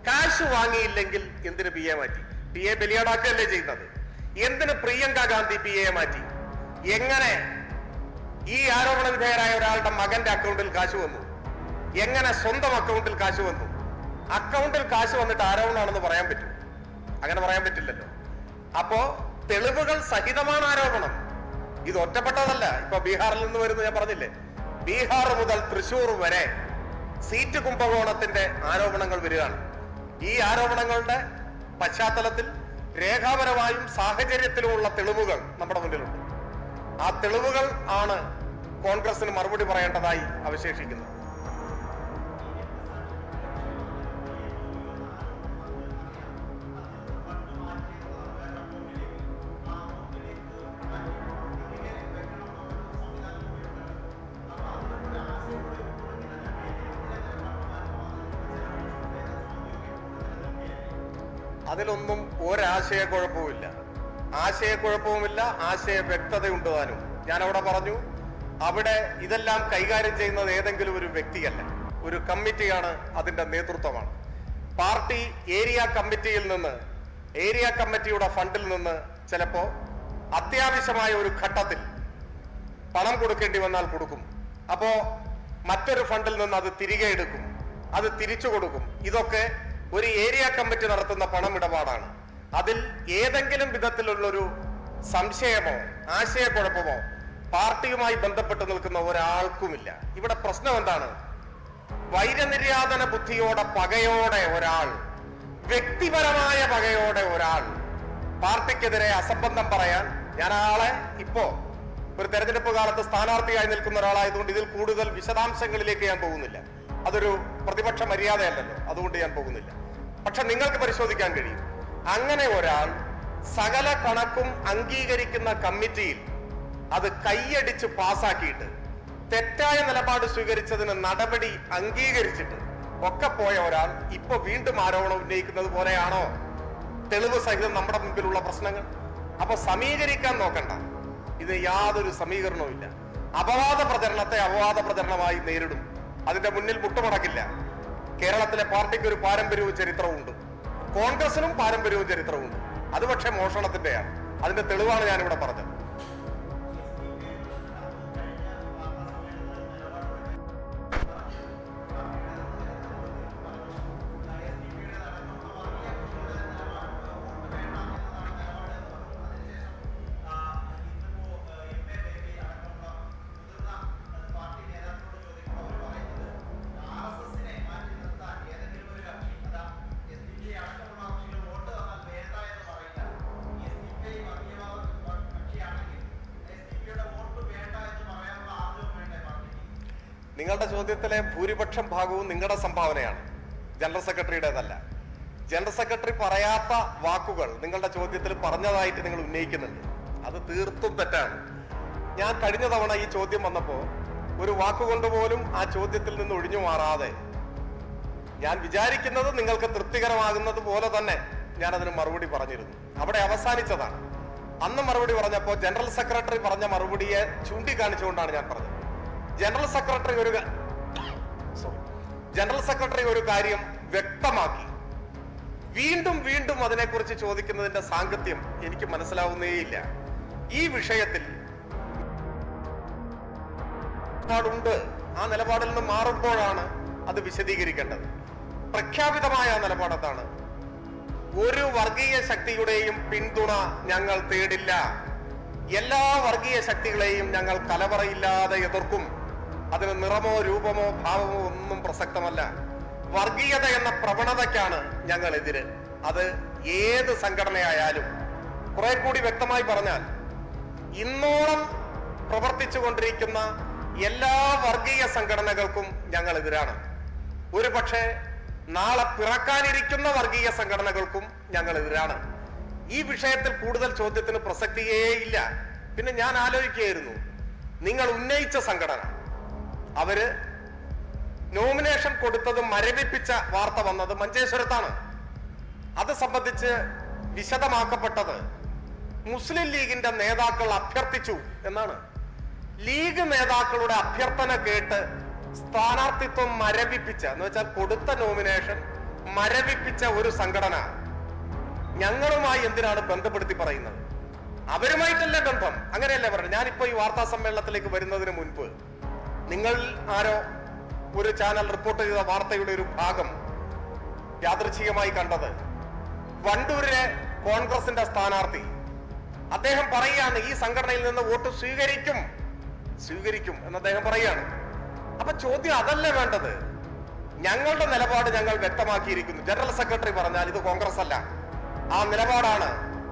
കാശ് വാങ്ങിയില്ലെങ്കിൽ എന്തിന് PA മാറ്റി? PA ബലിയാടാക്കുകയല്ലേ ചെയ്യുന്നത്? എന്തിന് പ്രിയങ്ക ഗാന്ധി PA മാറ്റി? എങ്ങനെ ഈ ആരോപണ വിധേയരായ ഒരാളുടെ മകന്റെ അക്കൗണ്ടിൽ കാശ് വന്നു? എങ്ങനെ സ്വന്തം അക്കൗണ്ടിൽ കാശ് വന്നു? അക്കൗണ്ടിൽ കാശ് വന്നിട്ട് ആരോപണമാണെന്ന് പറയാൻ പറ്റും? അങ്ങനെ പറയാൻ പറ്റില്ലല്ലോ. അപ്പോ തെളിവുകൾ സഹിതമാണ് ആരോപണം. ഇത് ഒറ്റപ്പെട്ടതല്ല. ഇപ്പൊ ബീഹാറിൽ നിന്ന് വരുന്ന, ഞാൻ പറഞ്ഞില്ലേ, ബീഹാർ മുതൽ തൃശൂർ വരെ സീറ്റ് കുംഭകോണത്തിന്റെ ആരോപണങ്ങൾ വരികയാണ്. ഈ ആരോപണങ്ങളുടെ പശ്ചാത്തലത്തിൽ രേഖാപരമായും സാഹചര്യത്തിലുമുള്ള തെളിവുകൾ നമ്മുടെ മുന്നിലുണ്ട്. ആ തെളിവുകൾ ആണ് കോൺഗ്രസിന് മറുപടി പറയേണ്ടതായി അവശേഷിക്കുന്നത്. അതിലൊന്നും ഒരാശയക്കുഴപ്പവുമില്ല. ആശയ വ്യക്തതയുണ്ട് താനും. ഞാൻ അവിടെ പറഞ്ഞു, അവിടെ ഇതെല്ലാം കൈകാര്യം ചെയ്യുന്നത് ഏതെങ്കിലും ഒരു വ്യക്തിയല്ല, ഒരു കമ്മിറ്റിയാണ്, അതിന്റെ നേതൃത്വമാണ്. പാർട്ടി ഏരിയ കമ്മിറ്റിയിൽ നിന്ന്, ഏരിയ കമ്മിറ്റിയുടെ ഫണ്ടിൽ നിന്ന് ചിലപ്പോ അത്യാവശ്യമായ ഒരു ഘട്ടത്തിൽ പണം കൊടുക്കേണ്ടി വന്നാൽ കൊടുക്കും. അപ്പോ മറ്റൊരു ഫണ്ടിൽ നിന്ന് അത് തിരികെ എടുക്കും, അത് തിരിച്ചു കൊടുക്കും. ഇതൊക്കെ ഒരു ഏരിയ കമ്മിറ്റി നടത്തുന്ന പണമിടപാടാണ്. അതിൽ ഏതെങ്കിലും വിധത്തിലുള്ളൊരു സംശയമോ ആശയക്കുഴപ്പമോ പാർട്ടിയുമായി ബന്ധപ്പെട്ട് നിൽക്കുന്ന ഒരാൾക്കുമില്ല. ഇവിടെ പ്രശ്നം എന്താണ്? വൈരനിര്യാതന ബുദ്ധിയോടെ, പകയോടെ ഒരാൾ, വ്യക്തിപരമായ പകയോടെ ഒരാൾ പാർട്ടിക്കെതിരെ അസംബന്ധം പറയാൻ, ഞാൻ ആളെ ഇപ്പോ ഒരു തെരഞ്ഞെടുപ്പ് കാലത്ത് സ്ഥാനാർത്ഥിയായി നിൽക്കുന്ന ഒരാളായതുകൊണ്ട് ഇതിൽ കൂടുതൽ വിശദാംശങ്ങളിലേക്ക് ഞാൻ പോകുന്നില്ല. അതൊരു പ്രതിപക്ഷ മര്യാദയല്ലല്ലോ, അതുകൊണ്ട് ഞാൻ പോകുന്നില്ല. പക്ഷെ നിങ്ങൾക്ക് പരിശോധിക്കാൻ കഴിയും, അങ്ങനെ ഒരാൾ സകല കണക്കും അംഗീകരിക്കുന്ന കമ്മിറ്റിയിൽ അത് കൈയടിച്ച് പാസാക്കിയിട്ട് തെറ്റായ നിലപാട് സ്വീകരിച്ചതിന് നടപടി അംഗീകരിച്ചിട്ട് ഒക്കെ പോയ ഒരാൾ ഇപ്പൊ വീണ്ടും ആരോപണം ഉന്നയിക്കുന്നത് പോലെയാണോ തെളിവ് സഹിതം നമ്മുടെ മുമ്പിലുള്ള പ്രശ്നങ്ങൾ? അപ്പൊ സമീകരിക്കാൻ നോക്കണ്ട, ഇത് യാതൊരു സമീകരണവും ഇല്ല. അപവാദ പ്രചരണത്തെ അപവാദ പ്രചരണമായി നേരിടും, അതിന്റെ മുന്നിൽ മുട്ടുമടക്കില്ല. കേരളത്തിലെ പാർട്ടിക്ക് ഒരു പാരമ്പര്യവും ചരിത്രവും ഉണ്ട്, കോൺഗ്രസിനും പാരമ്പര്യവും ചരിത്രവും ഉണ്ട്. അത് പക്ഷേ മോഷണത്തിന്റെയാണ്. അതിന്റെ തെളിവാണ് ഞാനിവിടെ പറഞ്ഞത്. നിങ്ങളുടെ ചോദ്യത്തിലെ ഭൂരിപക്ഷം ഭാഗവും നിങ്ങളുടെ സംഭാവനയാണ്, ജനറൽ സെക്രട്ടറിയുടേതല്ല. ജനറൽ സെക്രട്ടറി പറയാത്ത വാക്കുകൾ നിങ്ങളുടെ ചോദ്യത്തിൽ പറഞ്ഞതായിട്ട് നിങ്ങൾ ഉന്നയിക്കുന്നുണ്ട്. അത് തീർത്തും തെറ്റാണ്. ഞാൻ കഴിഞ്ഞ തവണ ഈ ചോദ്യം വന്നപ്പോ ഒരു വാക്കുകൊണ്ട് പോലും ആ ചോദ്യത്തിൽ നിന്ന് ഒഴിഞ്ഞു മാറാതെ, ഞാൻ വിചാരിക്കുന്നത് നിങ്ങൾക്ക് തൃപ്തികരമാകുന്നത് പോലെ തന്നെ ഞാൻ അതിന് മറുപടി പറഞ്ഞിരുന്നു. അവിടെ അവസാനിച്ചതാണ്. അന്ന് മറുപടി പറഞ്ഞപ്പോ ജനറൽ സെക്രട്ടറി പറഞ്ഞ മറുപടിയെ ചൂണ്ടിക്കാണിച്ചുകൊണ്ടാണ് ഞാൻ പറഞ്ഞത്. ജനറൽ സെക്രട്ടറി ഒരു കാര്യം വ്യക്തമാക്കി. വീണ്ടും വീണ്ടും അതിനെക്കുറിച്ച് ചോദിക്കുന്നതിന്റെ സാങ്കത്യം എനിക്ക് മനസ്സിലാവുന്നേയില്ല. ഈ വിഷയത്തിൽ നിലപാടുണ്ട്, ആ നിലപാടിൽ നിന്ന് മാറുമ്പോഴാണ് അത് വിശദീകരിക്കേണ്ടത്. പ്രഖ്യാപിതമായ ആ നിലപാടെന്താണ്? ഒരു വർഗീയ ശക്തിയുടെയും പിന്തുണ ഞങ്ങൾ തേടില്ല. എല്ലാ വർഗീയ ശക്തികളെയും ഞങ്ങൾ കലവറയില്ലാതെ എതിർക്കും. അതിന് നിറമോ രൂപമോ ഭാവമോ ഒന്നും പ്രസക്തമല്ല. വർഗീയത എന്ന പ്രവണതയ്ക്കാണ് ഞങ്ങൾ എതിര്. അത് ഏത് സംഘടനയായാലും. കുറെ കൂടി വ്യക്തമായി പറഞ്ഞാൽ, ഇന്നോളം പ്രവർത്തിച്ചു കൊണ്ടിരിക്കുന്ന എല്ലാ വർഗീയ സംഘടനകൾക്കും ഞങ്ങൾ എതിരാണ്. ഒരു പക്ഷേ നാളെ പിറക്കാനിരിക്കുന്ന വർഗീയ സംഘടനകൾക്കും ഞങ്ങൾ എതിരാണ്. ഈ വിഷയത്തിൽ കൂടുതൽ ചോദ്യത്തിന് പ്രസക്തിയേയില്ല. പിന്നെ ഞാൻ ആലോചിക്കുകയായിരുന്നു, നിങ്ങൾ ഉന്നയിച്ച സംഘടന, അവര് നോമിനേഷൻ കൊടുത്തത് മരവിപ്പിച്ച വാർത്ത വന്നത് മഞ്ചേശ്വരത്താണ്. അത് സംബന്ധിച്ച് വിശദമാക്കപ്പെട്ടത് മുസ്ലിം ലീഗിന്റെ നേതാക്കൾ അഭ്യർത്ഥിച്ചു എന്നാണ്. ലീഗ് നേതാക്കളുടെ അഭ്യർത്ഥന കേട്ട് സ്ഥാനാർത്ഥിത്വം മരവിപ്പിച്ച, എന്ന് വെച്ചാൽ കൊടുത്ത നോമിനേഷൻ മരവിപ്പിച്ച ഒരു സംഘടന ഞങ്ങളുമായി എന്തിനാണ് ബന്ധപ്പെടുത്തി പറയുന്നത്? അവരുമായിട്ടല്ലേ ബന്ധം? അങ്ങനെയല്ലേ പറഞ്ഞു. ഞാനിപ്പോ ഈ വാർത്താ സമ്മേളനത്തിലേക്ക് വരുന്നതിന് മുൻപ് നിങ്ങൾ ആരോ ഒരു ചാനൽ റിപ്പോർട്ട് ചെയ്ത വാർത്തയുടെ ഒരു ഭാഗം യാദൃച്ഛികമായി കണ്ടത്, വണ്ടൂരിലെ കോൺഗ്രസിന്റെ സ്ഥാനാർത്ഥി അദ്ദേഹം പറയുകയാണ്, ഈ സംഘടനയിൽ നിന്ന് വോട്ട് സ്വീകരിക്കും എന്ന് അദ്ദേഹം പറയുകയാണ്. അപ്പൊ ചോദ്യം അതല്ലേ വേണ്ടത്? ഞങ്ങളുടെ നിലപാട് ഞങ്ങൾ വ്യക്തമാക്കിയിരിക്കുന്നു. ജനറൽ സെക്രട്ടറി പറഞ്ഞാൽ ഇത് കോൺഗ്രസ് അല്ല, ആ നിലപാടാണ്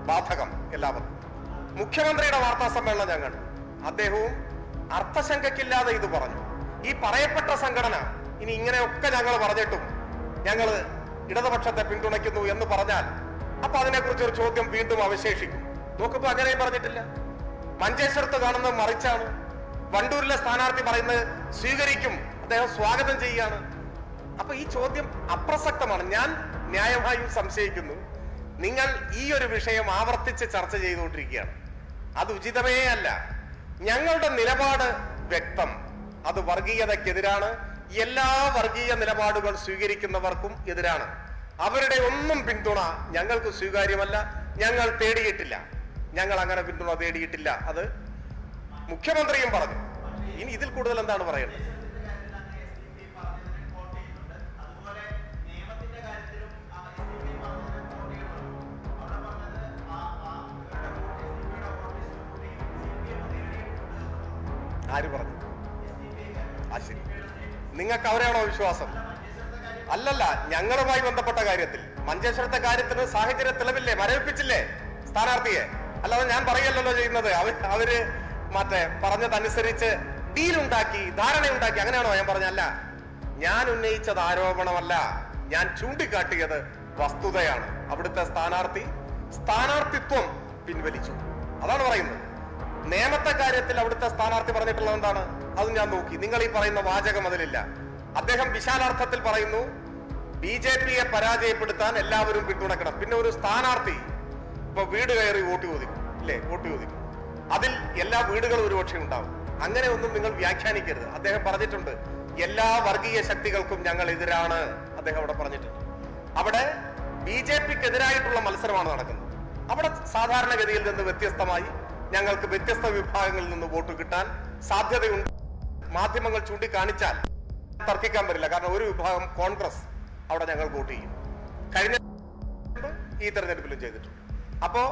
ബാധകം എല്ലാവർക്കും. മുഖ്യമന്ത്രിയുടെ വാർത്താ സമ്മേളനം ഞങ്ങൾ, അദ്ദേഹവും അർത്ഥശങ്കയ്ക്കില്ലാതെ ഇത് പറഞ്ഞു. ഈ പറയപ്പെട്ട സംഘടന ഇനി ഇങ്ങനെയൊക്കെ ഞങ്ങൾ പറഞ്ഞിട്ടും ഞങ്ങൾ ഇടതുപക്ഷത്തെ പിന്തുണയ്ക്കുന്നു എന്ന് പറഞ്ഞാൽ അപ്പൊ അതിനെക്കുറിച്ച് ഒരു ചോദ്യം വീണ്ടും അവശേഷിക്കും. നോക്കുമ്പോ അങ്ങനെയും പറഞ്ഞിട്ടില്ല. മഞ്ചേശ്വരത്ത് കാണുന്നത് മറിച്ചാണ്. വണ്ടൂരിലെ സ്ഥാനാർത്ഥി പറയുന്നത് സ്വീകരിക്കും, അദ്ദേഹം സ്വാഗതം ചെയ്യാണ്. അപ്പൊ ഈ ചോദ്യം അപ്രസക്തമാണ്. ഞാൻ ന്യായമായും സംശയിക്കുന്നു, നിങ്ങൾ ഈ ഒരു വിഷയം ആവർത്തിച്ച് ചർച്ച ചെയ്തുകൊണ്ടിരിക്കുകയാണ്. അത് ഉചിതമേ അല്ല. ഞങ്ങളുടെ നിലപാട് വ്യക്തം. അത് വർഗീയതയ്ക്കെതിരാണ്. എല്ലാ വർഗീയ നിലപാടുകൾ സ്വീകരിക്കുന്നവർക്കും എതിരാണ്. അവരുടെ ഒന്നും പിന്തുണ ഞങ്ങൾക്ക് സ്വീകാര്യമല്ല. ഞങ്ങൾ തേടിയിട്ടില്ല. ഞങ്ങൾ അങ്ങനെ പിന്തുണ തേടിയിട്ടില്ല. അത് മുഖ്യമന്ത്രിയും പറഞ്ഞു. ഇനി ഇതിൽ കൂടുതൽ എന്താണ് പറയേണ്ടത്? ആര് പറഞ്ഞു? ആ ശരി, നിങ്ങൾക്ക് അവരെയാണോ വിശ്വാസം? അല്ലല്ല, ഞങ്ങളുമായി ബന്ധപ്പെട്ട കാര്യത്തിൽ, മഞ്ചേശ്വരത്തെ കാര്യത്തിന് സാഹചര്യ തെളിവില്ലേ, മരവിപ്പിച്ചില്ലേ സ്ഥാനാർത്ഥിയെ? അല്ലാതെ ഞാൻ പറയല്ലോ ചെയ്യുന്നത്. അവര് മറ്റേ പറഞ്ഞതനുസരിച്ച് ഡീലുണ്ടാക്കി, ധാരണയുണ്ടാക്കി, അങ്ങനെയാണോ ഞാൻ പറഞ്ഞല്ല? ഞാൻ ഉന്നയിച്ചത് ആരോപണമല്ല, ഞാൻ ചൂണ്ടിക്കാട്ടിയത് വസ്തുതയാണ്. അവിടുത്തെ സ്ഥാനാർത്ഥിത്വം പിൻവലിച്ചു, അതാണ് പറയുന്നത്. നിയമത്തെ കാര്യത്തിൽ അവിടുത്തെ സ്ഥാനാർത്ഥി പറഞ്ഞിട്ടുള്ളത് എന്താണ്? അത് ഞാൻ നോക്കി. നിങ്ങൾ ഈ പറയുന്ന വാചകം അതിലില്ല. അദ്ദേഹം വിശാലാർത്ഥത്തിൽ പറയുന്നു, BJP-യെ പരാജയപ്പെടുത്താൻ എല്ലാവരും പിന്തുണക്കണം. പിന്നെ ഒരു സ്ഥാനാർത്ഥി ഇപ്പൊ വീട് കയറി വോട്ട് ചോദിക്കും, ഇല്ലേ? വോട്ട് ചോദിക്കും. അതിൽ എല്ലാ വീടുകളും ഒരുപക്ഷെ ഉണ്ടാവും. അങ്ങനെ ഒന്നും നിങ്ങൾ വ്യാഖ്യാനിക്കരുത്. അദ്ദേഹം പറഞ്ഞിട്ടുണ്ട്, എല്ലാ വർഗീയ ശക്തികൾക്കും ഞങ്ങൾ എതിരാണ്. അദ്ദേഹം അവിടെ പറഞ്ഞിട്ടുണ്ട്. അവിടെ BJP-ക്കെതിരായിട്ടുള്ള മത്സരമാണ് നടക്കുന്നത്. അവിടെ സാധാരണഗതിയിൽ നിന്ന് വ്യത്യസ്തമായി ഞങ്ങൾക്ക് വ്യത്യസ്ത വിഭാഗങ്ങളിൽ നിന്ന് വോട്ട് കിട്ടാൻ സാധ്യതയുണ്ട്. മാധ്യമങ്ങൾ ചൂണ്ടിക്കാണിച്ചാൽ തർക്കിക്കാൻ പറ്റില്ല. കാരണം ഒരു വിഭാഗം കോൺഗ്രസ് അവിടെ ഞങ്ങൾ വോട്ട് ചെയ്യും. കഴിഞ്ഞ ഈ തെരഞ്ഞെടുപ്പിലും ചെയ്തിട്ടുണ്ട്. അപ്പോ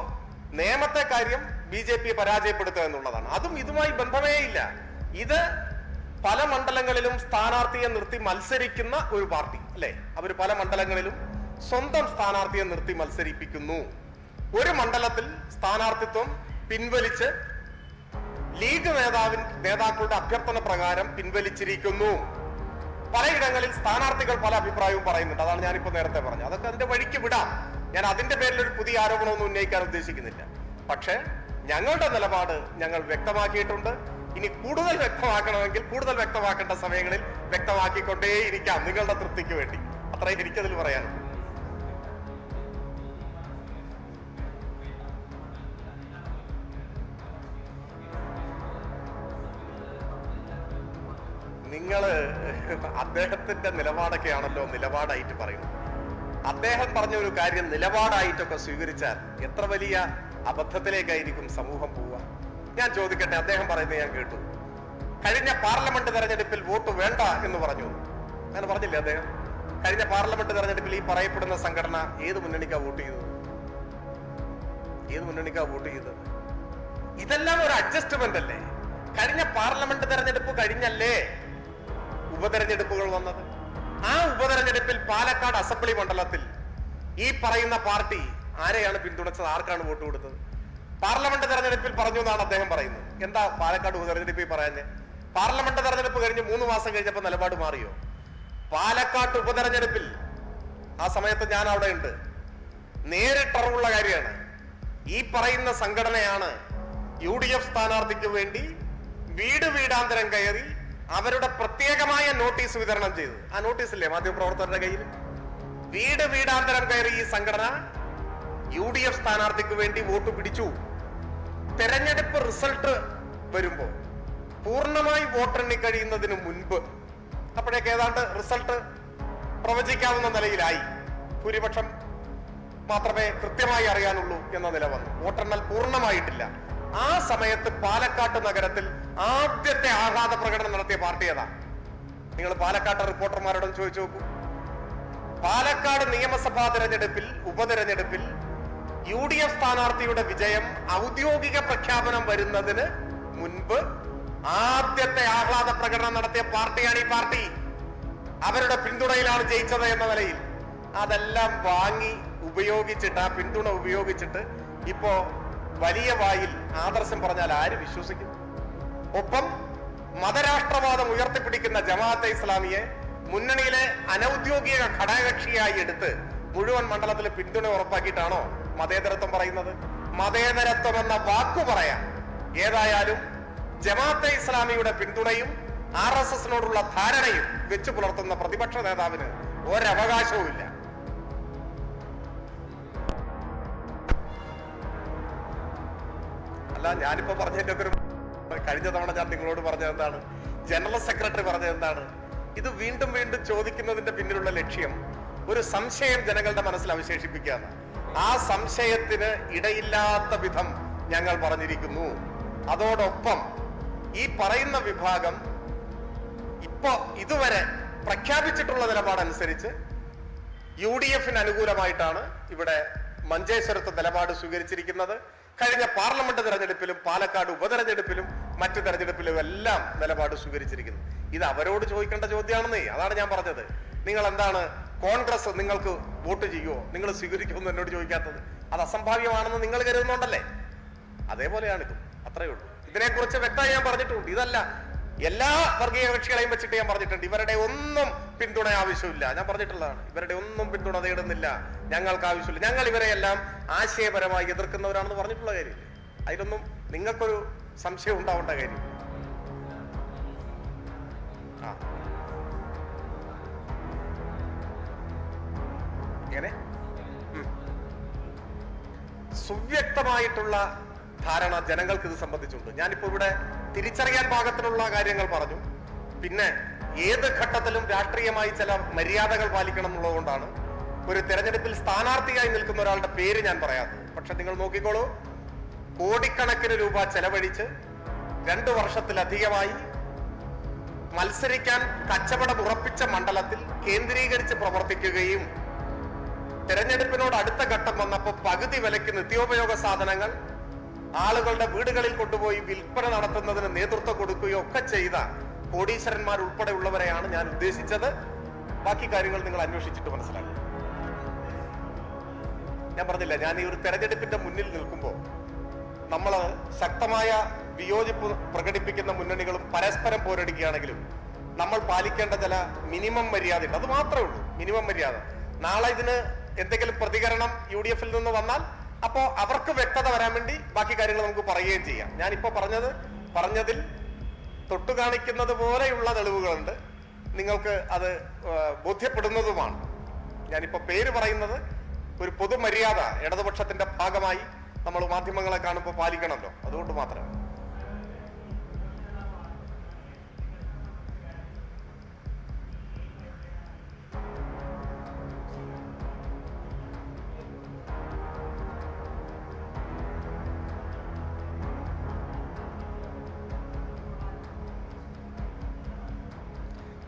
നിയമത്തെ കാര്യം BJP-യെ പരാജയപ്പെടുത്തുക എന്നുള്ളതാണ്. അതും ഇതുമായി ബന്ധമേ ഇല്ല. ഇത് പല മണ്ഡലങ്ങളിലും സ്ഥാനാർത്ഥിയെ നിർത്തി മത്സരിക്കുന്ന ഒരു പാർട്ടി, അല്ലെ? അവർ പല മണ്ഡലങ്ങളിലും സ്വന്തം സ്ഥാനാർത്ഥിയെ നിർത്തി മത്സരിപ്പിക്കുന്നു. ഒരു മണ്ഡലത്തിൽ സ്ഥാനാർത്ഥിത്വം പിൻവലിച്ച് ലീഗ് നേതാക്കളുടെ അഭ്യർത്ഥന പ്രകാരം പിൻവലിച്ചിരിക്കുന്നു. പലയിടങ്ങളിൽ സ്ഥാനാർത്ഥികൾ പല അഭിപ്രായവും പറയുന്നുണ്ട്. അതാണ് ഞാനിപ്പോ നേരത്തെ പറഞ്ഞത്. അതൊക്കെ അതിന്റെ വഴിക്ക് വിടാം. ഞാൻ അതിന്റെ പേരിൽ ഒരു പുതിയ ആരോപണമൊന്നും ഉന്നയിക്കാൻ ഉദ്ദേശിക്കുന്നില്ല. പക്ഷെ ഞങ്ങളുടെ നിലപാട് ഞങ്ങൾ വ്യക്തമാക്കിയിട്ടുണ്ട്. ഇനി കൂടുതൽ വ്യക്തമാക്കണമെങ്കിൽ കൂടുതൽ വ്യക്തമാക്കേണ്ട സമയങ്ങളിൽ വ്യക്തമാക്കിക്കൊണ്ടേയിരിക്കാം, നിങ്ങളുടെ തൃപ്തിക്ക് വേണ്ടി. അത്രയും എനിക്കതിൽ പറയാനുള്ളൂ. നിങ്ങള് അദ്ദേഹത്തിന്റെ നിലപാടൊക്കെയാണല്ലോ നിലപാടായിട്ട് പറയുന്നത്. അദ്ദേഹം പറഞ്ഞ ഒരു കാര്യം നിലപാടായിട്ടൊക്കെ സ്വീകരിച്ചാൽ എത്ര വലിയ അബദ്ധത്തിലേക്കായിരിക്കും സമൂഹം പോവുക. ഞാൻ ചോദിക്കട്ടെ, അദ്ദേഹം പറയുന്നത് ഞാൻ കേട്ടു. കഴിഞ്ഞ പാർലമെന്റ് തെരഞ്ഞെടുപ്പിൽ വോട്ട് വേണ്ട എന്ന് പറഞ്ഞു. അങ്ങനെ പറഞ്ഞില്ലേ അദ്ദേഹം? കഴിഞ്ഞ പാർലമെന്റ് തെരഞ്ഞെടുപ്പിൽ ഈ പറയപ്പെടുന്ന സംഘടന ഏത് മുന്നണിക്കാ വോട്ട് ചെയ്തത്? ഏത് മുന്നണിക്കാ വോട്ട് ചെയ്തത്? ഇതെല്ലാം ഒരു അഡ്ജസ്റ്റ്മെന്റ് അല്ലേ? കഴിഞ്ഞ പാർലമെന്റ് തെരഞ്ഞെടുപ്പ് കഴിഞ്ഞല്ലേ ഉപതെരഞ്ഞെടുപ്പുകൾ വന്നത്? ആ ഉപതെരഞ്ഞെടുപ്പിൽ പാലക്കാട് അസംബ്ലി മണ്ഡലത്തിൽ ഈ പറയുന്ന പാർട്ടി ആരെയാണ് പിന്തുണച്ചത്? ആർക്കാണ് വോട്ട് കൊടുത്തത്? പാർലമെന്റ് തെരഞ്ഞെടുപ്പിൽ പറഞ്ഞു എന്നാണ് അദ്ദേഹം പറയുന്നത്. എന്താ പാലക്കാട് ഉപതെരഞ്ഞെടുപ്പിൽ പറയാഞ്ഞ്? പാർലമെന്റ് തെരഞ്ഞെടുപ്പ് കഴിഞ്ഞ് 3 മാസം കഴിഞ്ഞപ്പോൾ നിലപാട് മാറിയോ? പാലക്കാട് ഉപതെരഞ്ഞെടുപ്പിൽ ആ സമയത്ത് ഞാൻ അവിടെ ഉണ്ട്, നേരിട്ടറിവുള്ള കാര്യമാണ്. ഈ പറയുന്ന സംഘടനയാണ് UDF സ്ഥാനാർത്ഥിക്ക് വേണ്ടി വീടാന്തരം കയറി അവരുടെ പ്രത്യേകമായ നോട്ടീസ് വിതരണം ചെയ്തു. ആ നോട്ടീസില്ലേ മാധ്യമപ്രവർത്തകരുടെ കയ്യിൽ? വീടാന്തരം കയറി ഈ സംഘടന UDF സ്ഥാനാർത്ഥിക്ക് വേണ്ടി വോട്ട് പിടിച്ചു. തെരഞ്ഞെടുപ്പ് റിസൾട്ട് വരുമ്പോ പൂർണ്ണമായി വോട്ടെണ്ണി കഴിയുന്നതിന് മുൻപ്, അപ്പോഴേക്ക് ഏതാണ്ട് റിസൾട്ട് പ്രവചിക്കാവുന്ന നിലയിലായി. ഭൂരിപക്ഷം മാത്രമേ കൃത്യമായി അറിയാനുള്ളൂ എന്ന നില വന്നു. വോട്ടെണ്ണൽ പൂർണ്ണമായിട്ടില്ല. ആ സമയത്ത് പാലക്കാട് നഗരത്തിൽ ആദ്യത്തെ ആഹ്ലാദ പ്രകടനം നടത്തിയ പാർട്ടി ഏതാ? നിങ്ങൾ പാലക്കാട് റിപ്പോർട്ടർമാരോടും ചോദിച്ചു നോക്കൂ. പാലക്കാട് നിയമസഭാ തെരഞ്ഞെടുപ്പിൽ ഉപതെരഞ്ഞെടുപ്പിൽ UDF സ്ഥാനാർത്ഥിയുടെ വിജയം ഔദ്യോഗിക പ്രഖ്യാപനം വരുന്നതിന് മുൻപ് ആദ്യത്തെ ആഹ്ലാദ പ്രകടനം നടത്തിയ പാർട്ടിയാണ് ഈ പാർട്ടി. അവരുടെ പിന്തുണയിലാണ് ജയിച്ചത് എന്ന നിലയിൽ അതെല്ലാം വാങ്ങി ഉപയോഗിച്ചിട്ട്, ആ പിന്തുണ ഉപയോഗിച്ചിട്ട് ഇപ്പോ വലിയ വായിൽ ആദർശം പറഞ്ഞാൽ ആര് വിശ്വസിക്കും? ഒപ്പം മതരാഷ്ട്രവാദം ഉയർത്തിപ്പിടിക്കുന്ന ജമാഅത്തെ ഇസ്ലാമിയെ മുന്നണിയിലെ അനൌദ്യോഗിക ഘടകകക്ഷിയായി എടുത്ത് മുഴുവൻ മണ്ഡലത്തിൽ പിന്തുണ ഉറപ്പാക്കിയിട്ടാണോ മതേതരത്വം പറയുന്നത്? മതേതരത്വം എന്ന വാക്കു പറയാം. ഏതായാലും ജമാഅത്തെ ഇസ്ലാമിയുടെ പിന്തുണയും RSSനോടുള്ള ധാരണയും വെച്ചു പുലർത്തുന്ന പ്രതിപക്ഷ നേതാവിന് ഒരവകാശവുമില്ല. അല്ല, ഞാനിപ്പോ പറഞ്ഞതിന്റെ ഒരു കഴിഞ്ഞ തവണ ഞാൻ നിങ്ങളോട് പറഞ്ഞത് എന്താണ്, ജനറൽ സെക്രട്ടറി പറഞ്ഞത് എന്താണ്, ഇത് വീണ്ടും വീണ്ടും ചോദിക്കുന്നതിന്റെ പിന്നിലുള്ള ലക്ഷ്യം ഒരു സംശയം ജനങ്ങളുടെ മനസ്സിൽ അവശേഷിപ്പിക്കുകയാണ്. ആ സംശയത്തിന് ഇടയില്ലാത്ത വിധം ഞങ്ങൾ പറഞ്ഞിരിക്കുന്നു. അതോടൊപ്പം ഈ പറയുന്ന വിഭാഗം ഇപ്പോ ഇതുവരെ പ്രഖ്യാപിച്ചിട്ടുള്ള നിലപാടനുസരിച്ച് UDF അനുകൂലമായിട്ടാണ് ഇവിടെ മഞ്ചേശ്വരത്ത് നിലപാട് സ്വീകരിച്ചിരിക്കുന്നത്. കഴിഞ്ഞ പാർലമെന്റ് തെരഞ്ഞെടുപ്പിലും പാലക്കാട് ഉപതെരഞ്ഞെടുപ്പിലും മറ്റു തെരഞ്ഞെടുപ്പിലും എല്ലാം നിലപാട് സ്വീകരിച്ചിരിക്കുന്നു. ഇത് അവരോട് ചോദിക്കേണ്ട ചോദ്യമാണെന്നേ. അതാണ് ഞാൻ പറഞ്ഞത്. നിങ്ങൾ എന്താണ് കോൺഗ്രസ് നിങ്ങൾക്ക് വോട്ട് ചെയ്യുമോ, നിങ്ങൾ സ്വീകരിക്കുമെന്ന് എന്നോട് ചോദിക്കാത്തത്? അത് അസംഭാവ്യമാണെന്ന് നിങ്ങൾ കരുതുന്നുണ്ടല്ലേ? അതേപോലെയാണ് ഇതും. അത്രയേ ഉള്ളൂ. ഇതിനെക്കുറിച്ച് വ്യക്തമായി ഞാൻ പറഞ്ഞിട്ടുണ്ട്. ഇതല്ല, എല്ലാ വർഗീയ കക്ഷികളെയും വെച്ചിട്ട് ഞാൻ പറഞ്ഞിട്ടുണ്ട്. ഇവരുടെ ഒന്നും പിന്തുണ ആവശ്യമില്ല. ഞാൻ പറഞ്ഞിട്ടുള്ളതാണ്, ഇവരുടെ ഒന്നും പിന്തുണ തേടുന്നില്ല, ഞങ്ങൾക്ക് ആവശ്യമില്ല. ഞങ്ങൾ ഇവരെയെല്ലാം ആശയപരമായി എതിർക്കുന്നവരാണെന്ന് പറഞ്ഞിട്ടുള്ള കാര്യം. അതിലൊന്നും നിങ്ങൾക്കൊരു സംശയം ഉണ്ടാവേണ്ട കാര്യം. ഇങ്ങനെ സുവ്യക്തമായിട്ടുള്ള ധാരണ ജനങ്ങൾക്ക് ഇത് സംബന്ധിച്ചുണ്ട്. ഞാനിപ്പോ ഇവിടെ തിരിച്ചറിയാൻ പാകത്തിലുള്ള കാര്യങ്ങൾ പറഞ്ഞു. പിന്നെ ഏത് ഘട്ടത്തിലും രാഷ്ട്രീയമായി ചില മര്യാദകൾ പാലിക്കണം എന്നുള്ളതുകൊണ്ടാണ് ഒരു തെരഞ്ഞെടുപ്പിൽ സ്ഥാനാർത്ഥിയായി നിൽക്കുന്ന ഒരാളുടെ പേര് ഞാൻ പറയാത്തത്. പക്ഷെ നിങ്ങൾ നോക്കിക്കോളൂ, കോടിക്കണക്കിന് രൂപ ചെലവഴിച്ച് 2 വർഷത്തിലധികമായി മത്സരിക്കാൻ കച്ചവടം ഉറപ്പിച്ച മണ്ഡലത്തിൽ കേന്ദ്രീകരിച്ച് പ്രവർത്തിക്കുകയും തെരഞ്ഞെടുപ്പിനോട് അടുത്ത ഘട്ടം വന്നപ്പോൾ പകുതി വിലയ്ക്ക് നിത്യോപയോഗ സാധനങ്ങൾ ആളുകളുടെ വീടുകളിൽ കൊണ്ടുപോയി വിൽപ്പന നടത്തുന്നതിന് നേതൃത്വം കൊടുക്കുകയോ ഒക്കെ ചെയ്ത കോടീശ്വരന്മാർ ഉൾപ്പെടെ ഉള്ളവരെയാണ് ഞാൻ ഉദ്ദേശിച്ചത്. ബാക്കി കാര്യങ്ങൾ നിങ്ങൾ അന്വേഷിച്ചിട്ട് മനസ്സിലാക്കും. ഞാൻ പറഞ്ഞില്ല, ഞാൻ ഈ ഒരു തെരഞ്ഞെടുപ്പിന്റെ മുന്നിൽ നിൽക്കുമ്പോൾ നമ്മൾ ശക്തമായ വിയോജിപ്പ് പ്രകടിപ്പിക്കുന്ന മുന്നണികളും പരസ്പരം പോരടിക്കുകയാണെങ്കിലും നമ്മൾ പാലിക്കേണ്ട ചില മിനിമം മര്യാദ ഉണ്ട്. അത് മാത്രമേ ഉള്ളൂ, മിനിമം മര്യാദ. നാളെ ഇതിന് എന്തെങ്കിലും പ്രതികരണം UDF-ൽ നിന്ന് വന്നാൽ അപ്പോ അവർക്ക് വ്യക്തത വരാൻ വേണ്ടി ബാക്കി കാര്യങ്ങൾ നമുക്ക് പറയുകയും ചെയ്യാം. ഞാനിപ്പോ പറഞ്ഞതിൽ തൊട്ടു കാണിക്കുന്നത് പോലെയുള്ള തെളിവുകളുണ്ട്, നിങ്ങൾക്ക് അത് ബോധ്യപ്പെടുന്നതുമാണ്. ഞാനിപ്പോ പേര് പറയുന്നത് ഒരു പൊതുമര്യാദ ഇടതുപക്ഷത്തിന്റെ ഭാഗമായി നമ്മൾ മാധ്യമങ്ങളെ കാണുമ്പോൾ പാലിക്കണമല്ലോ, അതുകൊണ്ട് മാത്രമാണ്.